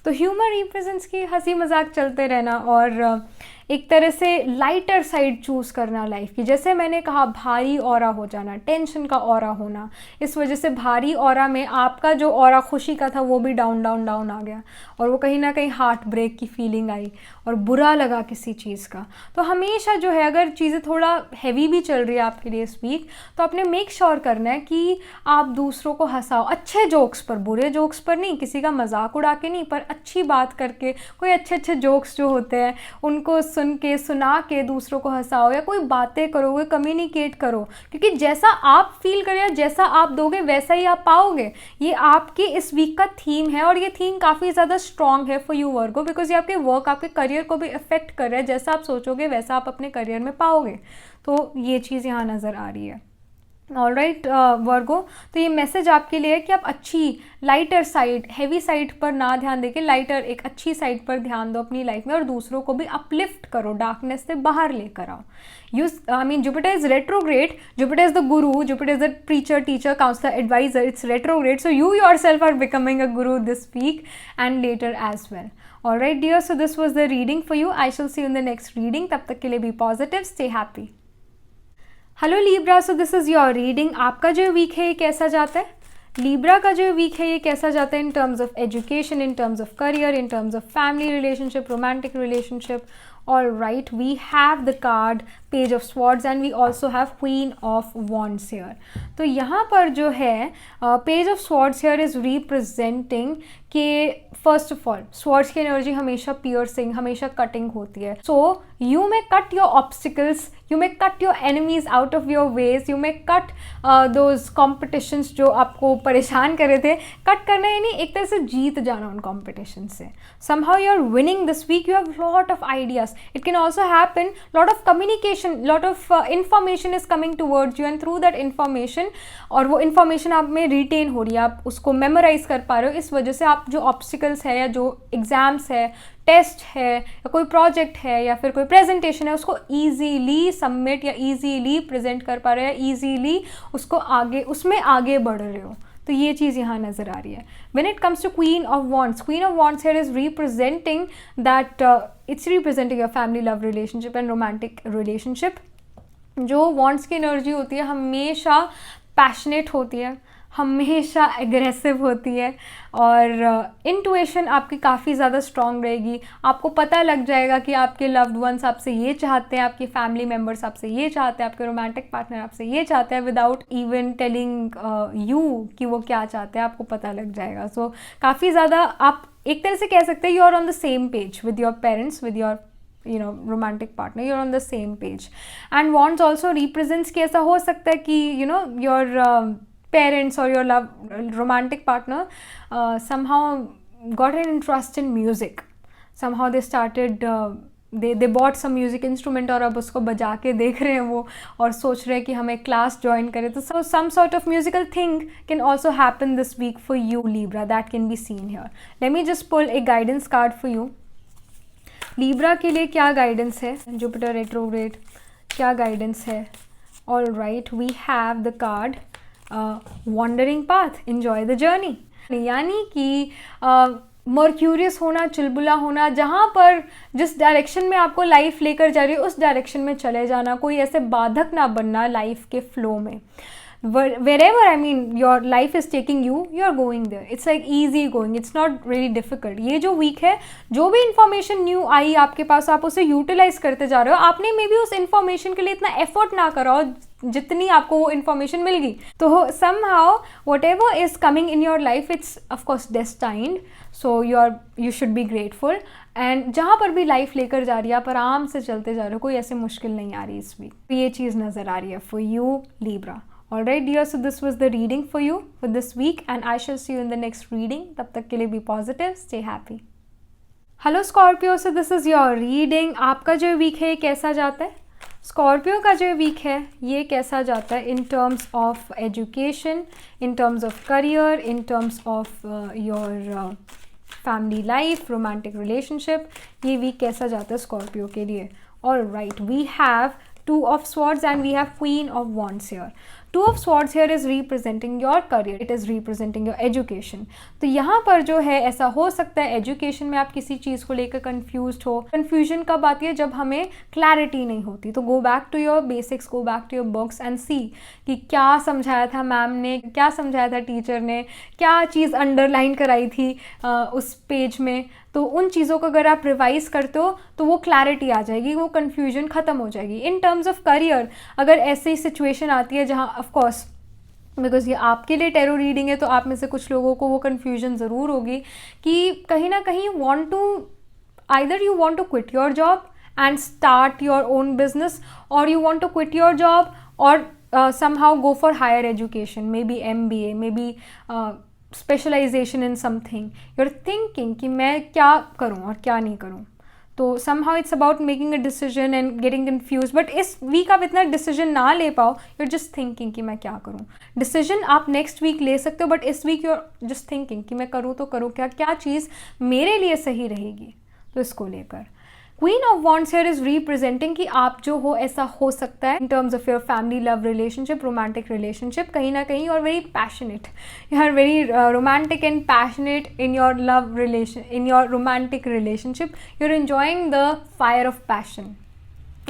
[SPEAKER 1] तो ह्यूमर रिप्रेजेंट्स की हंसी मजाक चलते रहना और एक तरह से लाइटर साइड चूज़ करना लाइफ की. जैसे मैंने कहा, भारी ऑरा हो जाना, टेंशन का ऑरा होना, इस वजह से भारी ऑरा में आपका जो ऑरा खुशी का था वो भी डाउन डाउन डाउन आ गया और वो कहीं ना कहीं हार्ट ब्रेक की फीलिंग आई और बुरा लगा किसी चीज़ का. तो हमेशा जो है अगर चीज़ें थोड़ा हैवी भी चल रही है आपके लिए इस वीक, तो आपने मेक श्योर करना है कि आप दूसरों को हंसाओ, अच्छे जोक्स पर, बुरे जोक्स पर नहीं, किसी का मजाक उड़ा के नहीं, पर अच्छी बात करके, कोई अच्छे अच्छे जोक्स जो होते हैं उनको सुन के, सुना के दूसरों को हंसाओ, या कोई बातें करो, कोई कम्युनिकेट करो, क्योंकि जैसा आप फील करें, जैसा आप दोगे वैसा ही आप पाओगे. ये आपकी इस वीक का थीम है और ये थीम काफ़ी ज़्यादा स्ट्रॉन्ग है फॉर यू वर्गो, बिकॉज ये आपके वर्क, आपके करियर को भी अफेक्ट कर रहा है. जैसा आप सोचोगे वैसा आप अपने करियर में पाओगे. तो ये चीज़ यहाँ नज़र आ रही है. ऑल राइट वर्गो, तो ये मैसेज आपके लिए है कि आप अच्छी लाइटर साइड, हैवी साइड पर ना ध्यान देके लाइटर, एक अच्छी साइड पर ध्यान दो अपनी लाइफ में और दूसरों को भी अपलिफ्ट करो, डार्कनेस से बाहर लेकर आओ. Jupiter is retrograde. Jupiter is the guru. Jupiter is the preacher, teacher, counselor, advisor. It's retrograde. So you yourself are becoming a guru this week and later as well. Alright dear, so this was the reading for you. I shall see you in the next reading. तब तक के लिए be positive, stay happy. Hello Libra, so this is your reading. आपका जो week है ये कैसा जाता है? लीब्रा का जो वीक है ये कैसा जाता है in terms of education, in terms of career, in terms of family relationship, romantic relationship. All right, we have the card Page of Swords and we also have Queen of Wands here. तो यहाँ पर जो है Page of Swords here is representing कि first of all swords की energy हमेशा piercing, हमेशा cutting होती है. So you may cut your obstacles, you may cut your enemies out of your ways, you may cut those competitions जो आपको परेशान कर रहे थे. कट करना यानी एक तरह से जीत जाना उन कॉम्पिटिशन से. somehow you are winning this week, you have lot of ideas. It can also happen lot of communication, lot of information is coming towards you and through that information, और वो information आप में retain हो रही है, आप उसको memorize कर पा रहे हो. इस वजह से आप जो obstacles है या जो एग्ज़ाम्स है, टेस्ट है या कोई प्रोजेक्ट है या फिर कोई प्रेजेंटेशन है, उसको ईजीली सबमिट या ईजीली प्रेजेंट कर पा रहे हो या ईजीली उसको आगे, उसमें आगे बढ़ रहे हो. तो ये चीज़ यहाँ नज़र आ रही है. When it comes to Queen of Wands, Queen of Wands here is representing that it's representing your family love relationship and romantic relationship. जो Wands की एनर्जी होती है हमेशा पैशनेट होती है, हमेशा एग्रेसिव होती है और इंट्यूशन आपकी काफ़ी ज़्यादा स्ट्रॉन्ग रहेगी. आपको पता लग जाएगा कि आपके लव्ड वंस आपसे ये चाहते हैं, आपके फैमिली मेम्बर्स आपसे ये चाहते हैं, आपके रोमांटिक पार्टनर आपसे ये चाहते हैं, विदाउट इवन टेलिंग यू कि वो क्या चाहते हैं, आपको पता लग जाएगा. सो काफ़ी ज़्यादा आप एक तरह से कह सकते हैं you are on the same page with your parents, with your romantic partner, you're on the same page. And Wands also represents कि ऐसा हो सकता है कि your parents or your romantic partner somehow got an interest in music. Somehow they started they bought some music instrument और अब उसको बजा के देख रहे हैं वो और सोच रहे हैं कि हमें क्लास ज्वाइन करें. तो so some sort of musical thing can also happen this week for you Libra, that can be seen here. Let me just pull a guidance card for you. Libra के लिए क्या guidance है? Jupiter retrograde क्या guidance है? All right, we have the card wandering path, enjoy the journey. यानी कि mercurius होना, चुलबुला होना, जहाँ पर जिस डायरेक्शन में आपको लाइफ लेकर जा रही है उस डायरेक्शन में चले जाना, कोई ऐसे बाधक ना बनना लाइफ के फ्लो में। wherever I mean your life is taking you, you are going there. It's like easy going, it's not really difficult. ये जो वीक है, जो भी इंफॉर्मेशन न्यू आई आपके पास, आप उसे यूटिलाइज करते जा रहे हो। आपने मे बी उस इंफॉर्मेशन के लिए इतना एफर्ट ना करा हो जितनी आपको वो इन्फॉर्मेशन मिल गई, तो somehow whatever is coming in your life, it's of course destined, so you should be grateful. And जहाँ पर भी लाइफ लेकर जा रही है आप आराम से चलते जा रहे हो, कोई ऐसे मुश्किल नहीं आ रही इस वीक। ये चीज़ नज़र आ रही है for you Libra. Alright dear, so this was the reading for you for this week and I shall see you in the next reading. तब तक के लिए be positive, stay happy. Hello Scorpio, so this is your reading. आपका जो week है कैसा जाता है? Scorpio का जो वीक है ये कैसा जाता है in terms of education, in terms of career, in terms of your family life, romantic relationship. ये वीक कैसा जाता है Scorpio के लिए? Alright, we have Two of Swords and we have Queen of Wands here. Two of Swords here is representing your career, it is representing your education. तो यहाँ पर जो है ऐसा हो सकता है एजुकेशन में आप किसी चीज़ को लेकर कंफ्यूज्ड हो। कन्फ्यूजन कब आती है? जब हमें क्लैरिटी नहीं होती। तो go back to your basics, go back to your books and see कि क्या समझाया था मैम ने, क्या समझाया था टीचर ने, क्या चीज़ अंडरलाइन कराई थी उस पेज में। तो उन चीज़ों को अगर आप रिवाइज करते हो तो वो क्लैरिटी आ जाएगी, वो कन्फ्यूजन ख़त्म हो जाएगी। इन टर्म्स ऑफ करियर अगर ऐसी सिचुएशन आती है जहाँ ऑफ कोर्स बिकॉज ये आपके लिए टैरो रीडिंग है तो आप में से कुछ लोगों को वो कन्फ्यूजन ज़रूर होगी कि कहीं ना कहीं either you want to quit your job and start your own business, or you want to quit your job or somehow go for higher education, maybe MBA, maybe specialisation in something. You are thinking कि मैं क्या करूँ और क्या नहीं करूँ। तो somehow it's about making a decision and getting confused, but इस वीक आप इतना डिसीजन ना ले पाओ, यू आर जस्ट थिंकिंग कि मैं क्या करूँ। डिसीजन आप नेक्स्ट वीक ले सकते हो बट इस week you are just thinking कि मैं करूँ तो करूँ क्या, क्या चीज़ मेरे लिए सही रहेगी। तो इसको लेकर queen of wands here is representing कि आप जो हो ऐसा हो सकता है in terms of your family love relationship, romantic relationship, कहीं ना कहीं और very passionate, you are very romantic and passionate in your love relation, in your romantic relationship, you are enjoying the fire of passion.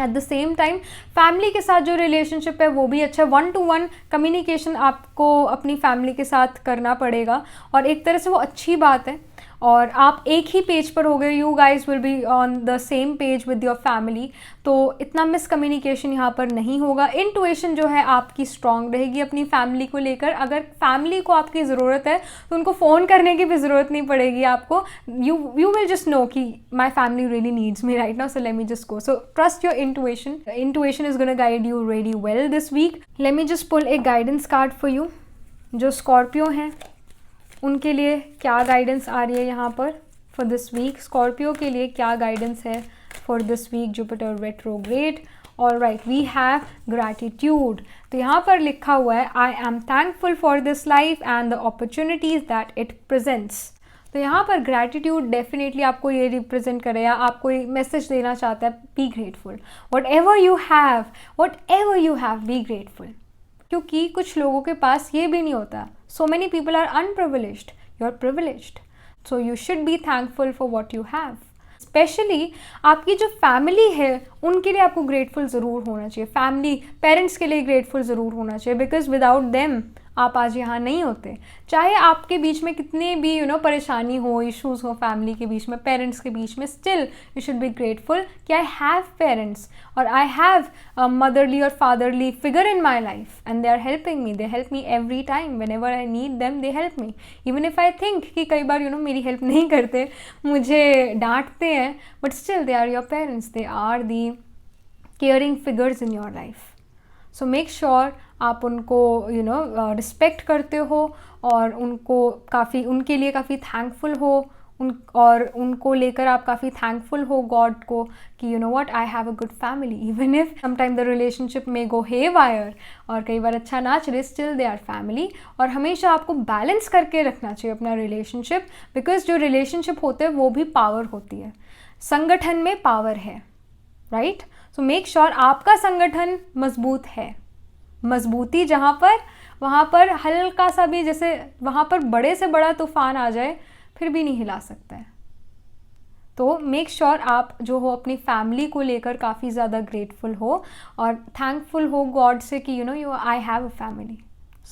[SPEAKER 1] At the same time family के साथ जो relationship है वो भी अच्छा है। 1-to-1 कम्युनिकेशन आपको अपनी फैमिली के साथ करना पड़ेगा और एक तरह से वो अच्छी बात है और आप एक ही पेज पर हो गए, you guys will be on the same page with your family, तो इतना मिसकम्युनिकेशन यहाँ पर नहीं होगा। इंटुइशन जो है आपकी स्ट्रांग रहेगी अपनी फैमिली को लेकर। अगर फैमिली को आपकी ज़रूरत है तो उनको फ़ोन करने की भी ज़रूरत नहीं पड़ेगी आपको। यू विल जस्ट नो कि my family really needs me right now, so let me just go. So trust your intuition, intuition is gonna guide you very well this week. Let me just pull a guidance card for you. जो Scorpio हैं उनके लिए क्या guidance आ रही है यहाँ पर for this week? Scorpio के लिए क्या गाइडेंस है for this week? Jupiter retrograde. Alright, we have gratitude. तो यहाँ पर लिखा हुआ है I am thankful for this life and the opportunities that it presents. तो यहाँ पर ग्रैटिट्यूड डेफिनेटली आपको ये रिप्रेजेंट करेगा, आपको ये मैसेज देना चाहता है be grateful. What ever you have be grateful. क्योंकि कुछ लोगों के पास ये भी नहीं होता। So many people are unprivileged, you are privileged, so you should be thankful for what you have. Especially आपकी जो फैमिली है उनके लिए आपको ग्रेटफुल ज़रूर होना चाहिए। फैमिली पेरेंट्स के लिए ग्रेटफुल ज़रूर होना चाहिए बिकॉज विदाउट देम आप आज यहाँ नहीं होते। चाहे आपके बीच में कितने भी परेशानी हो, इश्यूज़ हो फैमिली के बीच में, पेरेंट्स के बीच में, still you should be grateful कि आई हैव पेरेंट्स और आई हैव मदरली और fatherly figure in my life and they are helping me, they help me every time whenever I need them, they help me. Even if I think कि कई बार मेरी help नहीं करते, मुझे डांटते हैं, but still they are your parents, they are the caring figures in your life. So make sure आप उनको रिस्पेक्ट करते हो और उनके लिए काफ़ी थैंकफुल हो, और उनको लेकर आप काफ़ी थैंकफुल हो गॉड को कि what I have a good family even if sometime the relationship में गो हे वायर और कई बार अच्छा ना चले, स्टिल दे आर फैमिली। और हमेशा आपको बैलेंस करके रखना चाहिए अपना रिलेशनशिप, बिकॉज जो रिलेशनशिप होते हैं वो भी पावर होती है, संगठन में पावर है, राइट? सो मेक श्योर आपका संगठन मजबूत है। मजबूती जहाँ पर वहाँ पर हल्का सा भी, जैसे वहाँ पर बड़े से बड़ा तूफान आ जाए फिर भी नहीं हिला सकता है। तो मेक श्योर आप जो हो अपनी फैमिली को लेकर काफ़ी ज़्यादा ग्रेटफुल हो और थैंकफुल हो गॉड से कि you I have a family.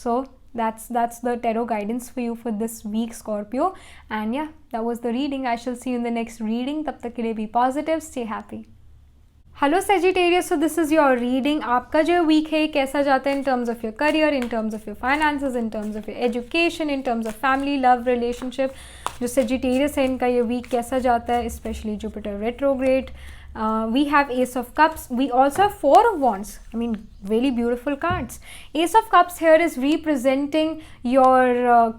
[SPEAKER 1] So that's the tarot guidance for you for this week, Scorpio. And yeah, that was the reading. I shall see you in the next reading. तब तक के लिए be positive, stay happy. Hello Sagittarius, so this is your reading. आपका जो week है कैसा जाता है in terms of your career, in terms of your finances, in terms of your education, in terms of family, love, relationship. जो Sagittarius है इनका ये वीक कैसा जाता है, specially Jupiter retrograde. We have Ace of Cups. We also have Four of Wands. I mean, really beautiful cards. Ace of Cups here is representing your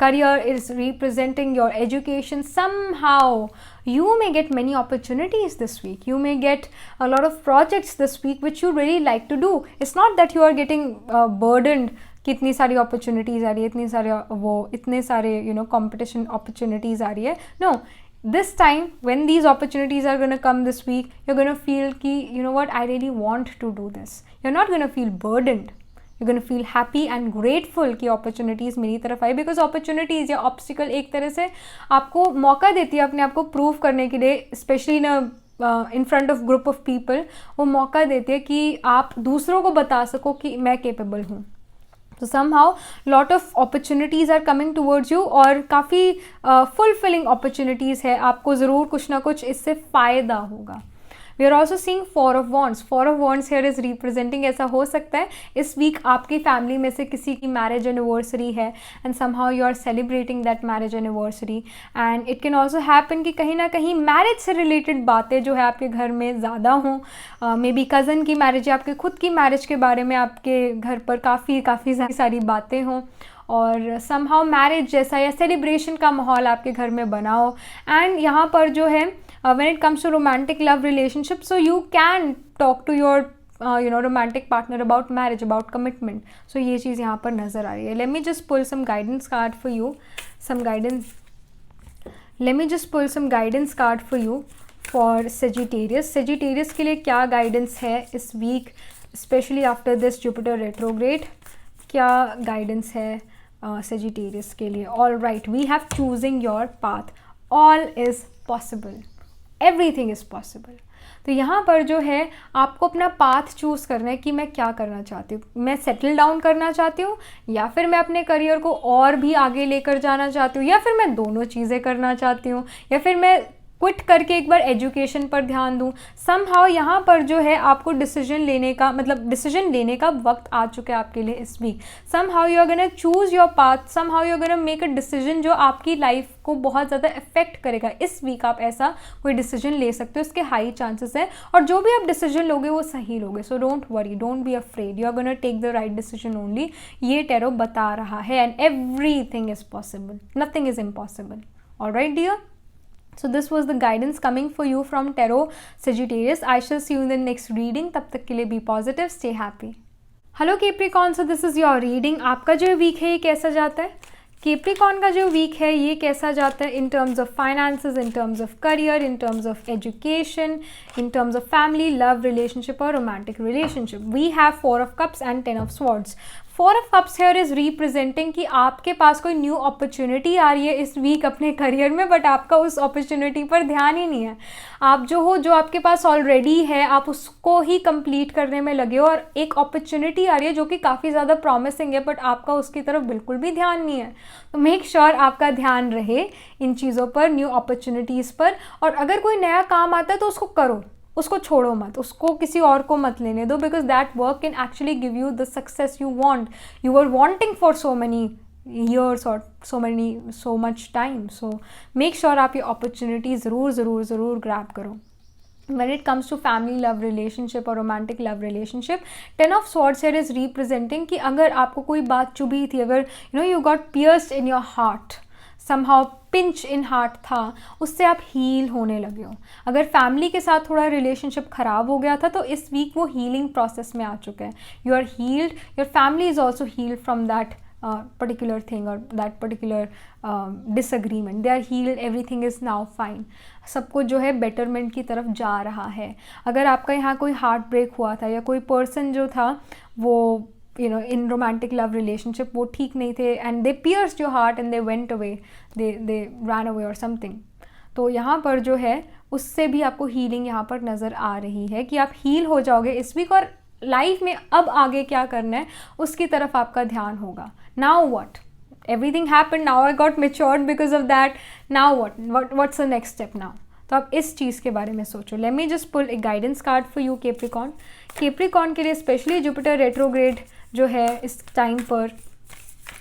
[SPEAKER 1] career, is representing your education. Somehow you may get many opportunities this week. You may get a lot of projects this week which you really like to do. It's not that you are getting burdened कि इतनी सारी opportunities आ रही है, इतने सारे competition opportunities आ रही है. No. This time when these opportunities are going to come this week, you're going to feel ki, you know what, I really want to do this. You're not going to feel burdened. You're going to feel happy and grateful कि opportunities मेरी तरफ आई, because opportunities या obstacle एक तरह से आपको मौका देती है अपने आप को प्रूव करने के लिए, especially in front of group of people. वो मौका देती है कि आप दूसरों को बता सको कि मैं capable हूँ. तो somehow lot of opportunities are coming towards you और काफ़ी fulfilling opportunities है, आपको ज़रूर कुछ ना कुछ इससे फ़ायदा होगा. We are also seeing Four of Wands. Four of Wands here is representing, ऐसा हो सकता है इस वीक आपकी फैमिली में से किसी की मैरिज एनिवर्सरी है and somehow you are celebrating that marriage anniversary. And it can also happen कि कहीं ना कहीं मैरिज से रिलेटेड बातें जो है आपके घर में ज़्यादा हों. मे बी कज़न की मैरिज या आपके खुद की मैरिज के बारे में आपके घर पर काफ़ी सारी बातें हों और somehow मैरिज जैसा या सेलिब्रेशन का माहौल आपके घर में बना हो. एंड यहाँ पर जो है when it comes to romantic love relationship, so you can talk to your romantic partner about marriage, about commitment. So ये चीज़ यहाँ पर नज़र आ रही है. Let me just pull some guidance card for you. Let me just pull some guidance card for you for Sagittarius. Sagittarius के लिए क्या guidance है इस week, especially after this Jupiter retrograde? क्या guidance है Sagittarius के लिए? All right, we have choosing your path. All is possible. Everything is possible. तो यहाँ पर जो है आपको अपना पाथ चूज़ करना है कि मैं क्या करना चाहती हूँ. मैं सेटल डाउन करना चाहती हूँ या फिर मैं अपने करियर को और भी आगे लेकर जाना चाहती हूँ या फिर मैं दोनों चीज़ें करना चाहती हूँ या फिर मैं क्विट करके एक बार एजुकेशन पर ध्यान दूँ. समहाउ यहाँ पर जो है आपको डिसीजन लेने का वक्त आ चुका है आपके लिए इस week. Somehow you are gonna choose your path, somehow you are gonna make a decision जो आपकी लाइफ को बहुत ज़्यादा इफेक्ट करेगा. इस वीक आप ऐसा कोई डिसीजन ले सकते हो, इसके हाई चांसेस हैं और जो भी आप डिसीजन लोगे वो सही लोगे. So don't worry, don't be afraid, you are gonna take the right decision only. ये टैरो बता रहा है and everything is possible, nothing is impossible. Alright dear, so this was the guidance coming for you from Tarot Sagittarius. I shall see you in the next reading. तब तक के लिए be positive, stay happy. Hello Capricorn, so this is your reading. आपका जो week है ये कैसा जाता है? Capricorn का जो वीक है ये कैसा जाता है in terms of finances, in terms of career, in terms of education, in terms of family, love, relationship or romantic relationship. We have Four of Cups and Ten of Swords. Four of Cups here is representing कि आपके पास कोई new opportunity आ रही है इस week अपने career में, but आपका उस अपॉर्चुनिटी पर ध्यान ही नहीं है. आप जो आपके पास ऑलरेडी है आप उसको ही कंप्लीट करने में लगे हो और एक अपॉर्चुनिटी आ रही है जो कि काफ़ी ज़्यादा प्रॉमिसिंग है, बट आपका उसकी तरफ बिल्कुल भी ध्यान नहीं है. तो मेक श्योर आपका ध्यान रहे इन चीज़ों पर, न्यू अपॉर्चुनिटीज़ पर. और अगर कोई नया काम आता है तो उसको करो, उसको छोड़ो मत, उसको किसी और को मत लेने दो, because that work can actually give you the success you want, you are wanting for so many years or so much time. So make sure आप ये opportunity ज़रूर grab करो. When it comes to family love relationship or romantic love relationship, Ten of Swords here is representing कि अगर आपको कोई बात चुभी थी, अगर you got pierced in your heart, somehow pinch in heart था, उससे आप हील होने लगे हो. अगर फैमिली के साथ थोड़ा रिलेशनशिप ख़राब हो गया था तो इस वीक वो हीलिंग प्रोसेस में आ चुका है. You are healed, your family is also healed from that particular thing or that particular disagreement. They are healed, everything is now fine. सब कुछ जो है बेटरमेंट की तरफ जा रहा है. अगर आपका यहाँ कोई हार्ट ब्रेक हुआ था या कोई पर्सन जो था वो in romantic love relationship वो ठीक नहीं थे and they pierced your heart and they went away, they ran away or something. तो यहाँ पर जो है उससे भी आपको हीलिंग यहाँ पर नज़र आ रही है कि आप हील हो जाओगे इस वीक, और लाइफ में अब आगे क्या करना है उसकी तरफ आपका ध्यान होगा. Now what, everything happened, now I got matured because of that, now what's the next step now. तो आप इस चीज़ के बारे में सोचो. Let me just pull a guidance card for you Capricorn. Capricorn के लिए स्पेशली जुपिटर रेट्रोग्रेड जो है इस टाइम पर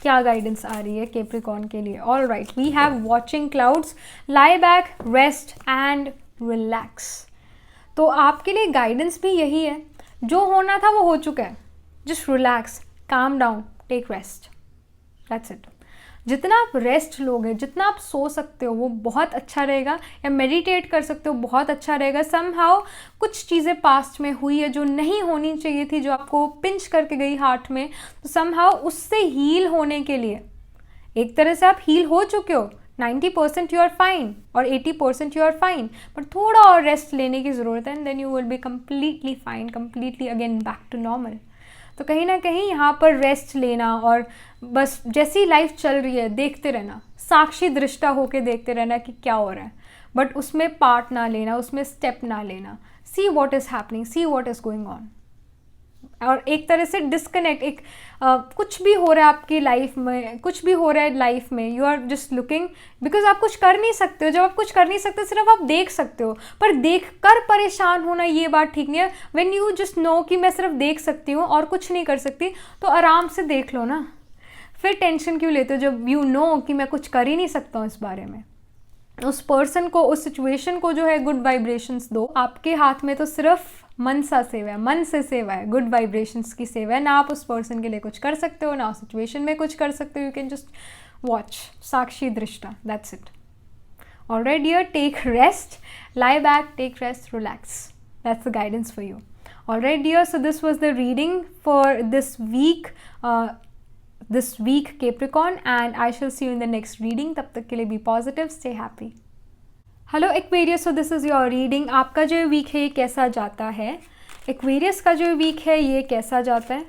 [SPEAKER 1] क्या गाइडेंस आ रही है कैप्रिकॉर्न के लिए. All right, we have watching clouds, lie back, rest and relax. तो आपके लिए गाइडेंस भी यही है, जो होना था वो हो चुका है. Just relax, calm down, take rest, that's it. जितना आप रेस्ट लोगे, जितना आप सो सकते हो वो बहुत अच्छा रहेगा, या मेडिटेट कर सकते हो बहुत अच्छा रहेगा. समहाउ कुछ चीज़ें पास्ट में हुई है जो नहीं होनी चाहिए थी, जो आपको पिंच करके गई हार्ट में, तो समहाउ उससे हील होने के लिए एक तरह से आप हील हो चुके हो. 90% यू आर फाइन और 80% यू आर फाइन, बट थोड़ा और रेस्ट लेने की ज़रूरत है and then you will be completely fine, completely again back to normal. तो कहीं ना कहीं यहाँ पर रेस्ट लेना और बस जैसी लाइफ चल रही है देखते रहना, साक्षी दृष्टा होके देखते रहना कि क्या हो रहा है, बट उसमें पार्ट ना लेना, उसमें स्टेप ना लेना. See what is happening, see what is going on, और एक तरह से डिस्कनेक्ट. एक कुछ भी हो रहा है आपकी लाइफ में, कुछ भी हो रहा है लाइफ में, you are just looking, because आप कुछ कर नहीं सकते हो. जब आप कुछ कर नहीं सकते सिर्फ आप देख सकते हो, पर देख कर परेशान होना ये बात ठीक नहीं है. व्हेन यू जस्ट नो कि मैं सिर्फ देख सकती हूँ और कुछ नहीं कर सकती, तो आराम से देख लो ना. फिर टेंशन क्यों लेते हो जब यू नो कि मैं कुछ कर ही नहीं सकता हूँ इस बारे में. उस पर्सन को, उस सिचुएशन को जो है गुड वाइब्रेशंस दो. आपके हाथ में तो सिर्फ मन सा सेवा है, मन से सेवा है, गुड वाइब्रेशंस की सेवा है. ना आप उस पर्सन के लिए कुछ कर सकते हो, ना उस सिचुएशन में कुछ कर सकते हो. यू कैन जस्ट वॉच, साक्षी दृष्टा, that's it. Alright dear, take rest, lie back, take rest, relax. That's the guidance for you. Alright dear, so this was the reading for this week Capricorn, and I shall see you in the next reading. तब तक के लिए be positive, stay happy. Hello Aquarius, so this is your reading. आपका जो week है ये कैसा जाता है? एक्वेरियस का जो वीक है ये कैसा जाता है?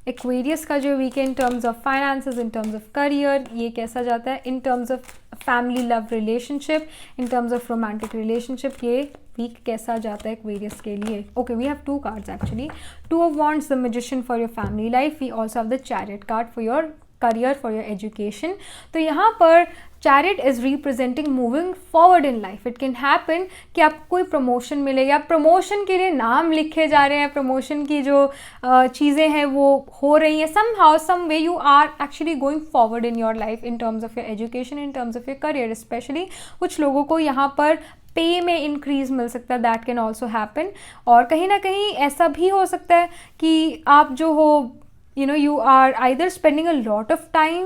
[SPEAKER 1] एक्वेरियस का जो वीक है in terms of finances, in terms of career, ये कैसा जाता है? In terms of family love relationship, in terms of romantic relationship, ये वीक कैसा जाता है एक्वेरियस के लिए? Okay, we have two cards actually. Two of wands, the magician for your family life. We also have the chariot card for your career, for your education. तो यहाँ पर chariot is representing moving forward in life. It can happen कि आपको कोई promotion मिले, या promotion के लिए नाम लिखे जा रहे हैं, प्रमोशन की जो चीज़ें हैं वो हो रही हैं. Somehow some way you are actually going forward in your life, in terms of your education, in terms of your career. Specially कुछ लोगों को यहाँ पर पे में इंक्रीज मिल सकता है, दैट कैन ऑल्सो हैपन. और कहीं ना कहीं ऐसा भी हो सकता है कि आप जो हो, you are either spending a lot of time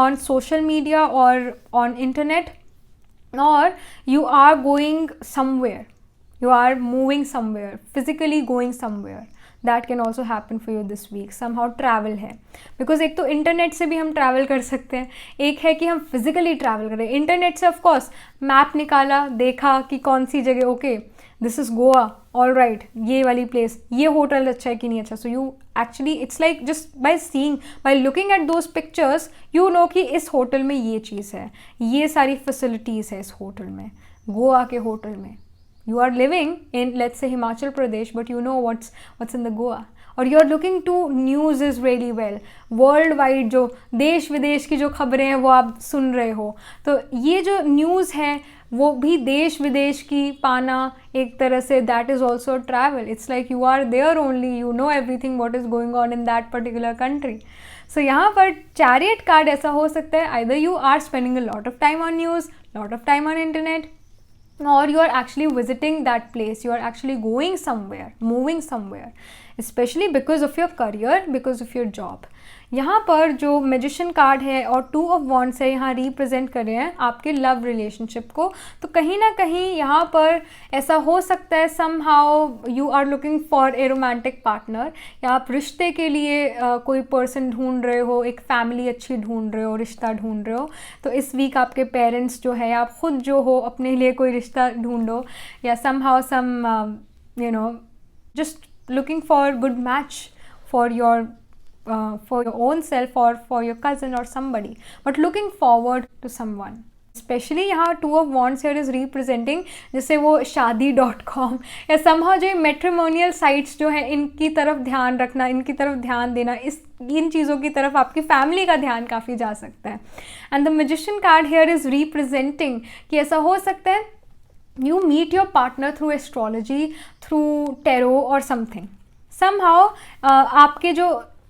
[SPEAKER 1] on social media or on internet, or you are going somewhere, you are moving somewhere, physically going somewhere. That can also happen for you this week. Somehow travel है, because एक तो internet से भी हम travel कर सकते हैं, एक है कि हम फिजिकली ट्रैवल करें. इंटरनेट से ऑफकोर्स मैप निकाला, देखा कि कौन सी जगह, okay this is Goa, all right, ये वाली प्लेस, ये होटल अच्छा है कि नहीं अच्छा. So you actually it's like just by seeing, by looking at those pictures, you know कि इस होटल में ये चीज़ है, ये सारी फैसिलिटीज़ है इस होटल में, गोवा के होटल में. You are living in, let's say, Himachal Pradesh, but you know what's in the Goa. और you are looking to news is really well, world wide जो देश विदेश की जो खबरें हैं वो आप सुन रहे हो. तो ये जो न्यूज़ है वो भी देश विदेश की पाना एक तरह से, that is also travel. It's like you are there only, you know everything what is going on in that particular country. So यहाँ पर चैरियट कार्ड ऐसा हो सकता है, either you are spending a lot of time on news, lot of time on internet, or you are actually visiting that place, you are actually going somewhere, moving somewhere, especially because of your career, because of your job. यहाँ पर जो magician card है और to of wands है, यहाँ represent कर रहे हैं आपके लव रिलेशनशिप को. तो कहीं ना कहीं यहाँ पर ऐसा हो सकता है, somehow you are looking for a romantic partner, या आप रिश्ते के लिए कोई पर्सन ढूंढ रहे हो, एक फैमिली अच्छी ढूंढ रहे हो, रिश्ता ढूंढ रहे हो. तो इस वीक आपके पेरेंट्स जो है, आप खुद जो हो अपने लिए कोई रिश्ता ढूंढो, या somehow some just looking for good match for your for your own self or for your cousin or somebody, but looking forward to someone. Specially यहाँ 2 of Wands here is representing जैसे वो शादी.com या somehow जो matrimonial sites जो हैं इनकी तरफ ध्यान रखना, इनकी तरफ ध्यान देना, इन चीज़ों की तरफ आपकी फैमिली का ध्यान काफ़ी जा सकता है. And the magician card hair is representing कि ऐसा हो सकता है you meet your partner through astrology, through tarot or something. Somehow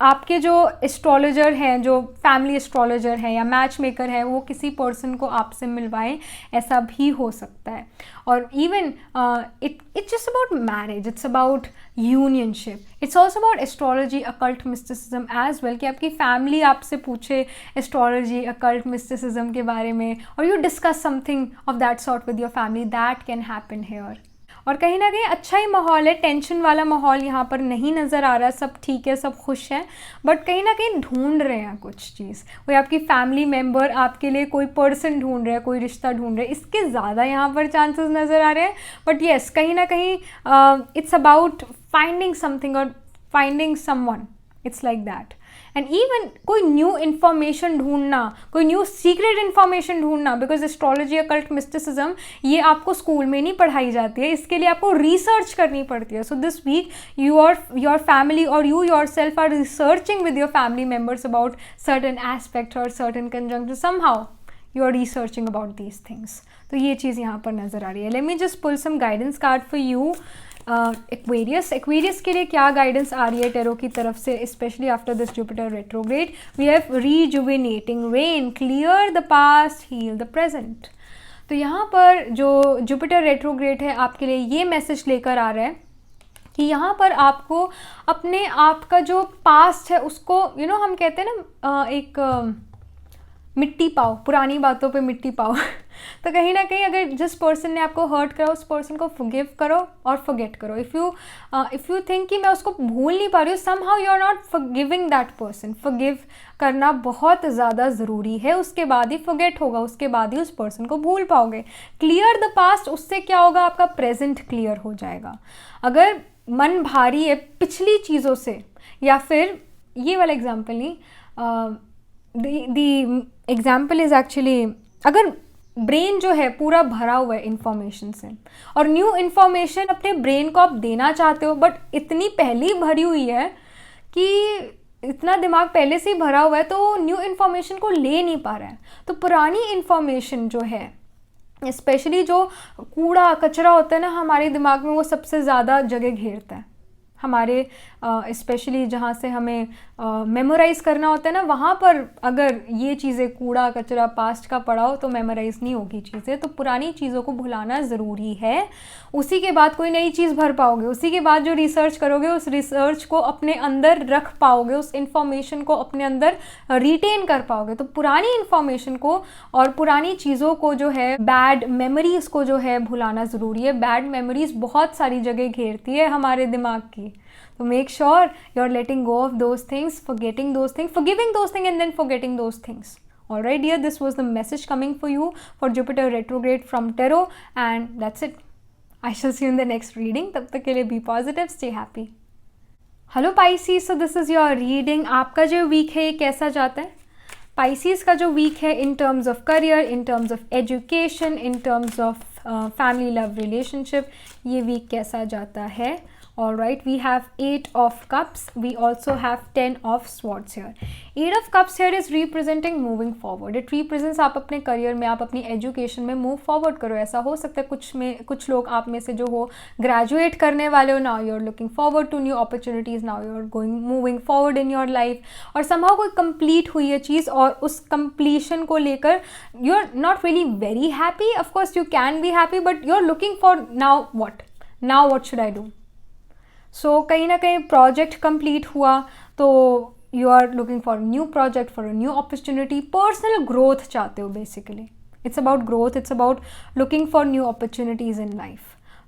[SPEAKER 1] आपके जो एस्ट्रोलॉजर हैं, जो फैमिली एस्ट्रोलॉजर हैं या मैच मेकर है, वो किसी पर्सन को आपसे मिलवाएं, ऐसा भी हो सकता है. और even it's just about marriage, it's about unionship, it's also about astrology, occult mysticism as well, कि आपकी फैमिली आपसे पूछे एस्ट्रोलॉजी, अकल्ट मिस्टिसिज्म के बारे में, और you discuss something of that sort with your family. That can happen here. और कहीं ना कहीं अच्छा ही माहौल है, टेंशन वाला माहौल यहाँ पर नहीं नज़र आ रहा. सब ठीक है, सब खुश हैं, बट कहीं ना कहीं ढूंढ रहे हैं कुछ चीज़. कोई आपकी फैमिली मेम्बर आपके लिए कोई पर्सन ढूंढ रहे हैं, कोई रिश्ता ढूंढ रहे हैं. इसके ज़्यादा यहाँ पर चांसेस नज़र आ रहे हैं. बट येस, कहीं ना कहीं इट्स अबाउट फाइंडिंग समथिंग और finding someone. It's like that. And even कोई न्यू इन्फॉर्मेशन ढूंढना, कोई न्यू सीक्रेट इन्फॉर्मेशन ढूंढना, बिकॉज एस्ट्रोलॉजी, अकल्ट मिस्टिसिज्म ये आपको स्कूल में नहीं पढ़ाई जाती है, इसके लिए आपको रिसर्च करनी पड़ती है. So this week your family और you yourself are researching with your family members about certain aspect और certain conjunction. Somehow you are researching about these things. तो ये चीज़ यहाँ पर नज़र आ रही है. Let me just pull some guidance card for you. Aquarius के लिए क्या गाइडेंस आ रही है टेरो की तरफ से, specially after this Jupiter retrograde. We have rejuvenating rain, clear the past, heal the present. तो यहाँ पर जो जुपिटर रेट्रोग्रेड है आपके लिए ये मैसेज लेकर आ रहा है कि यहाँ पर आपको अपने आप का जो पास्ट है उसको हम कहते हैं ना एक मिट्टी पाओ, पुरानी बातों पे मिट्टी पाओ. तो कहीं ना कहीं अगर जिस पर्सन ने आपको हर्ट करा उस पर्सन को फॉरगिव करो और फॉरगेट करो. इफ़ यू थिंक कि मैं उसको भूल नहीं पा रही हूँ, somehow you are not forgiving that person. Forgive करना बहुत ज़्यादा ज़रूरी है. उसके बाद ही फॉरगेट होगा, उसके बाद ही उस पर्सन को भूल पाओगे. क्लियर द पास्ट, उससे क्या होगा, आपका प्रेजेंट क्लियर हो जाएगा. अगर मन भारी है पिछली चीज़ों से, या फिर ये वाला एग्जाम्पल नहीं, द एग्जाम्पल इज़ एक्चुअली अगर ब्रेन जो है पूरा भरा हुआ है इन्फॉर्मेशन से, और न्यू इन्फॉर्मेशन अपने ब्रेन को आप देना चाहते हो, बट इतनी पहले ही भरी हुई है कि इतना दिमाग पहले से ही भरा हुआ है, तो न्यू इन्फॉर्मेशन को ले नहीं पा रहा है. तो पुरानी इन्फॉर्मेशन जो है, स्पेशली जो कूड़ा कचरा होता है ना हमारे दिमाग में, वो सबसे ज़्यादा जगह घेरता है. हमारे स्पेशली जहाँ से हमें मेमोराइज़ करना होता है ना, वहाँ पर अगर ये चीज़ें कूड़ा कचरा पास्ट का पड़ा हो तो मेमोराइज़ नहीं होगी चीज़ें. तो पुरानी चीज़ों को भुलाना ज़रूरी है. उसी के बाद कोई नई चीज़ भर पाओगे, उसी के बाद जो रिसर्च करोगे उस रिसर्च को अपने अंदर रख पाओगे, उस इन्फॉर्मेशन को अपने अंदर रिटेन कर पाओगे. तो पुरानी इन्फॉर्मेशन को और पुरानी चीज़ों को जो है, बैड मेमोरीज़ को जो है भुलाना ज़रूरी है. बैड मेमोरीज़ बहुत सारी जगह घेरती है हमारे दिमाग की. So make sure you're letting go of those things, forgetting those things, forgiving those things and then forgetting those things. Alright dear, this was the message coming for you for Jupiter retrograde from Tarot, and that's it. I shall see you in the next reading. तब तक के लिए be positive, stay happy. Hello Pisces, so this is your reading. आपका जो week है ये कैसा जाता है? Pisces का जो week है in terms of career, in terms of education, in terms of family love relationship, ये week कैसा जाता है? Alright, we have 8 of cups. We also have 10 of swords here. 8 of cups here is representing moving forward. It represents आप अपने career में, आप अपनी education में मूव फॉरवर्ड करो. ऐसा हो सकता है कुछ लोग आप में से जो हो ग्रेजुएट करने वाले हो. Now you are looking forward to new opportunities. Now you are moving forward in your life. और समहाउ कोई कंप्लीट हुई है चीज़, और उस कंप्लीशन को लेकर you are not really very happy. Of course you can be happy, but you are looking for now what should I do. So कहीं ना कहीं प्रोजेक्ट कंप्लीट हुआ तो you are looking for new project, for a new opportunity. Personal growth चाहते हो basically. It's about growth, it's about looking for new opportunities in life.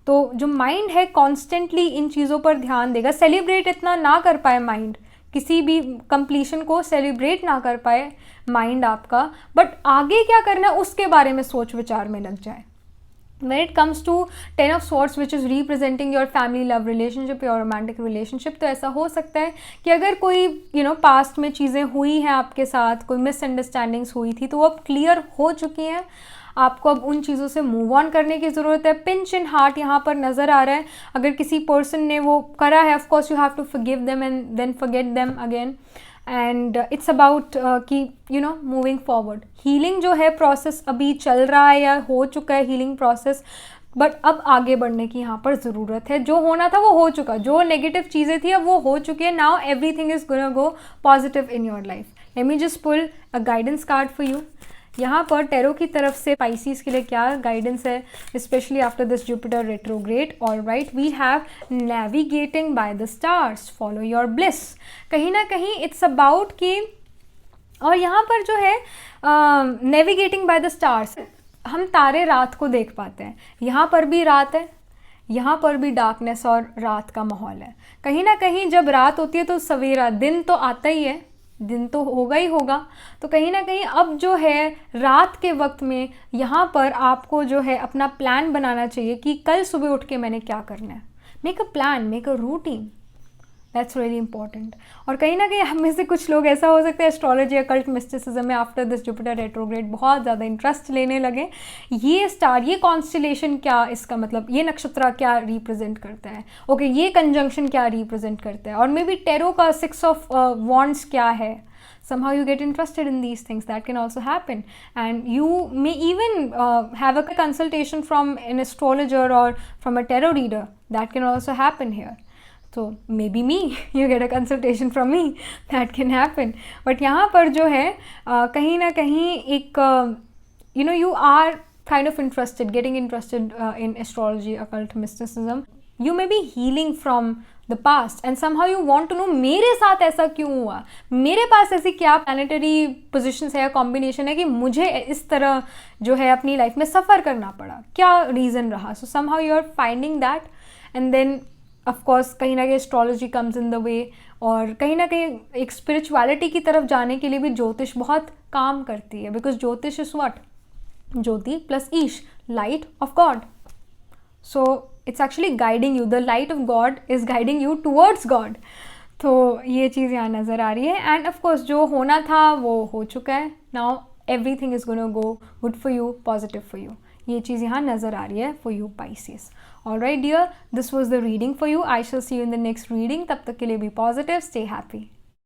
[SPEAKER 1] तो जो mind है कॉन्स्टेंटली इन चीज़ों पर ध्यान देगा. सेलिब्रेट इतना ना कर पाए माइंड, किसी भी कंप्लीशन को सेलिब्रेट ना कर पाए माइंड आपका, बट आगे क्या करना है उसके बारे में सोच विचार में लग जाए. when it comes to Ten of Swords which is representing your family love relationship, your romantic relationship, तो ऐसा हो सकता है कि अगर कोई पास्ट में चीज़ें हुई हैं आपके साथ, कोई मिसअंडरस्टैंडिंग्स हुई थी, तो वो अब क्लियर हो चुकी हैं, आपको अब उन चीज़ों से मूव ऑन करने की ज़रूरत है. पिंच इन हार्ट यहाँ पर नज़र आ रहा है. अगर किसी पर्सन ने वो करा है, of course you have to forgive them and then forget them again. And it's about कि मूविंग फॉरवर्ड. हीलिंग जो है प्रोसेस अभी चल रहा है या हो चुका है हीलिंग प्रोसेस, बट अब आगे बढ़ने की यहाँ पर ज़रूरत है. जो होना था वो हो चुका, जो नेगेटिव चीज़ें थी अब वो हो चुकी है. Now everything is gonna go positive in your life. Let me just pull a guidance card for you. यहाँ पर टेरो की तरफ से पाइसिस के लिए क्या गाइडेंस है, specially after this Jupiter retrograde. Alright, we have navigating by the stars, follow your bliss. कहीं ना कहीं इट्स अबाउट कि, और यहाँ पर जो है नेविगेटिंग बाय द स्टार्स, हम तारे रात को देख पाते हैं. यहाँ पर भी रात है, यहाँ पर भी डार्कनेस और रात का माहौल है. कहीं ना कहीं जब रात होती है तो सवेरा, दिन तो आता ही है, दिन तो होगा ही होगा. तो कहीं ना कहीं अब जो है रात के वक्त में यहाँ पर आपको जो है अपना प्लान बनाना चाहिए कि कल सुबह उठ के मैंने क्या करना है. Make a plan, make a routine, that's really important. और कहीं ना कहीं हम में से कुछ लोग ऐसा हो सकता है एस्ट्रोलॉजी या कल्ट मिस्टिसिज्म में आफ्टर दिस जुपिटर रेट्रोग्रेड बहुत ज़्यादा इंटरेस्ट लेने लगे. ये स्टार, ये कॉन्स्टलेशन क्या, इसका मतलब ये नक्षत्र क्या रिप्रेजेंट करता है, ओके, ये कंजंक्शन क्या रिप्रेजेंट करता है, और मे बी टेरो का 6 ऑफ वॉन्ड्स क्या है. Somehow you get interested in these things. That can also happen, and you may even have a consultation from an astrologer or from a tarot reader. That can also happen here. So maybe me, you get a consultation from me. That can happen. But यहाँ पर जो है कहीं ना कहीं एक you are kind of interested, getting interested in astrology, occult mysticism. You may be healing from the past and somehow you want to know मेरे साथ ऐसा क्यों हुआ, मेरे पास ऐसी क्या प्लानिटरी पोजिशंस है या कॉम्बिनेशन है कि मुझे इस तरह जो है अपनी लाइफ में सफ़र करना पड़ा, क्या रीज़न रहा. सो somehow you are finding that, and then of course कहीं ना कहीं astrology comes in the way, और कहीं ना कहीं एक स्पिरिचुअलिटी की तरफ जाने के लिए भी ज्योतिष बहुत काम करती है. बिकॉज ज्योतिष इज व्हाट, ज्योति प्लस ईश, light of god. So it's actually guiding you, the light of god is guiding you towards god. तो ये चीज़ यहाँ नज़र आ रही है. एंड ऑफ कोर्स जो होना था वो हो चुका है. Now everything is gonna go good for you, positive for you. ये चीज़ यहाँ नज़र आ रही है for you Pisces. Alright dear, this was the reading for you. I shall see you in the next reading. तब तक के लिए be positive, stay happy.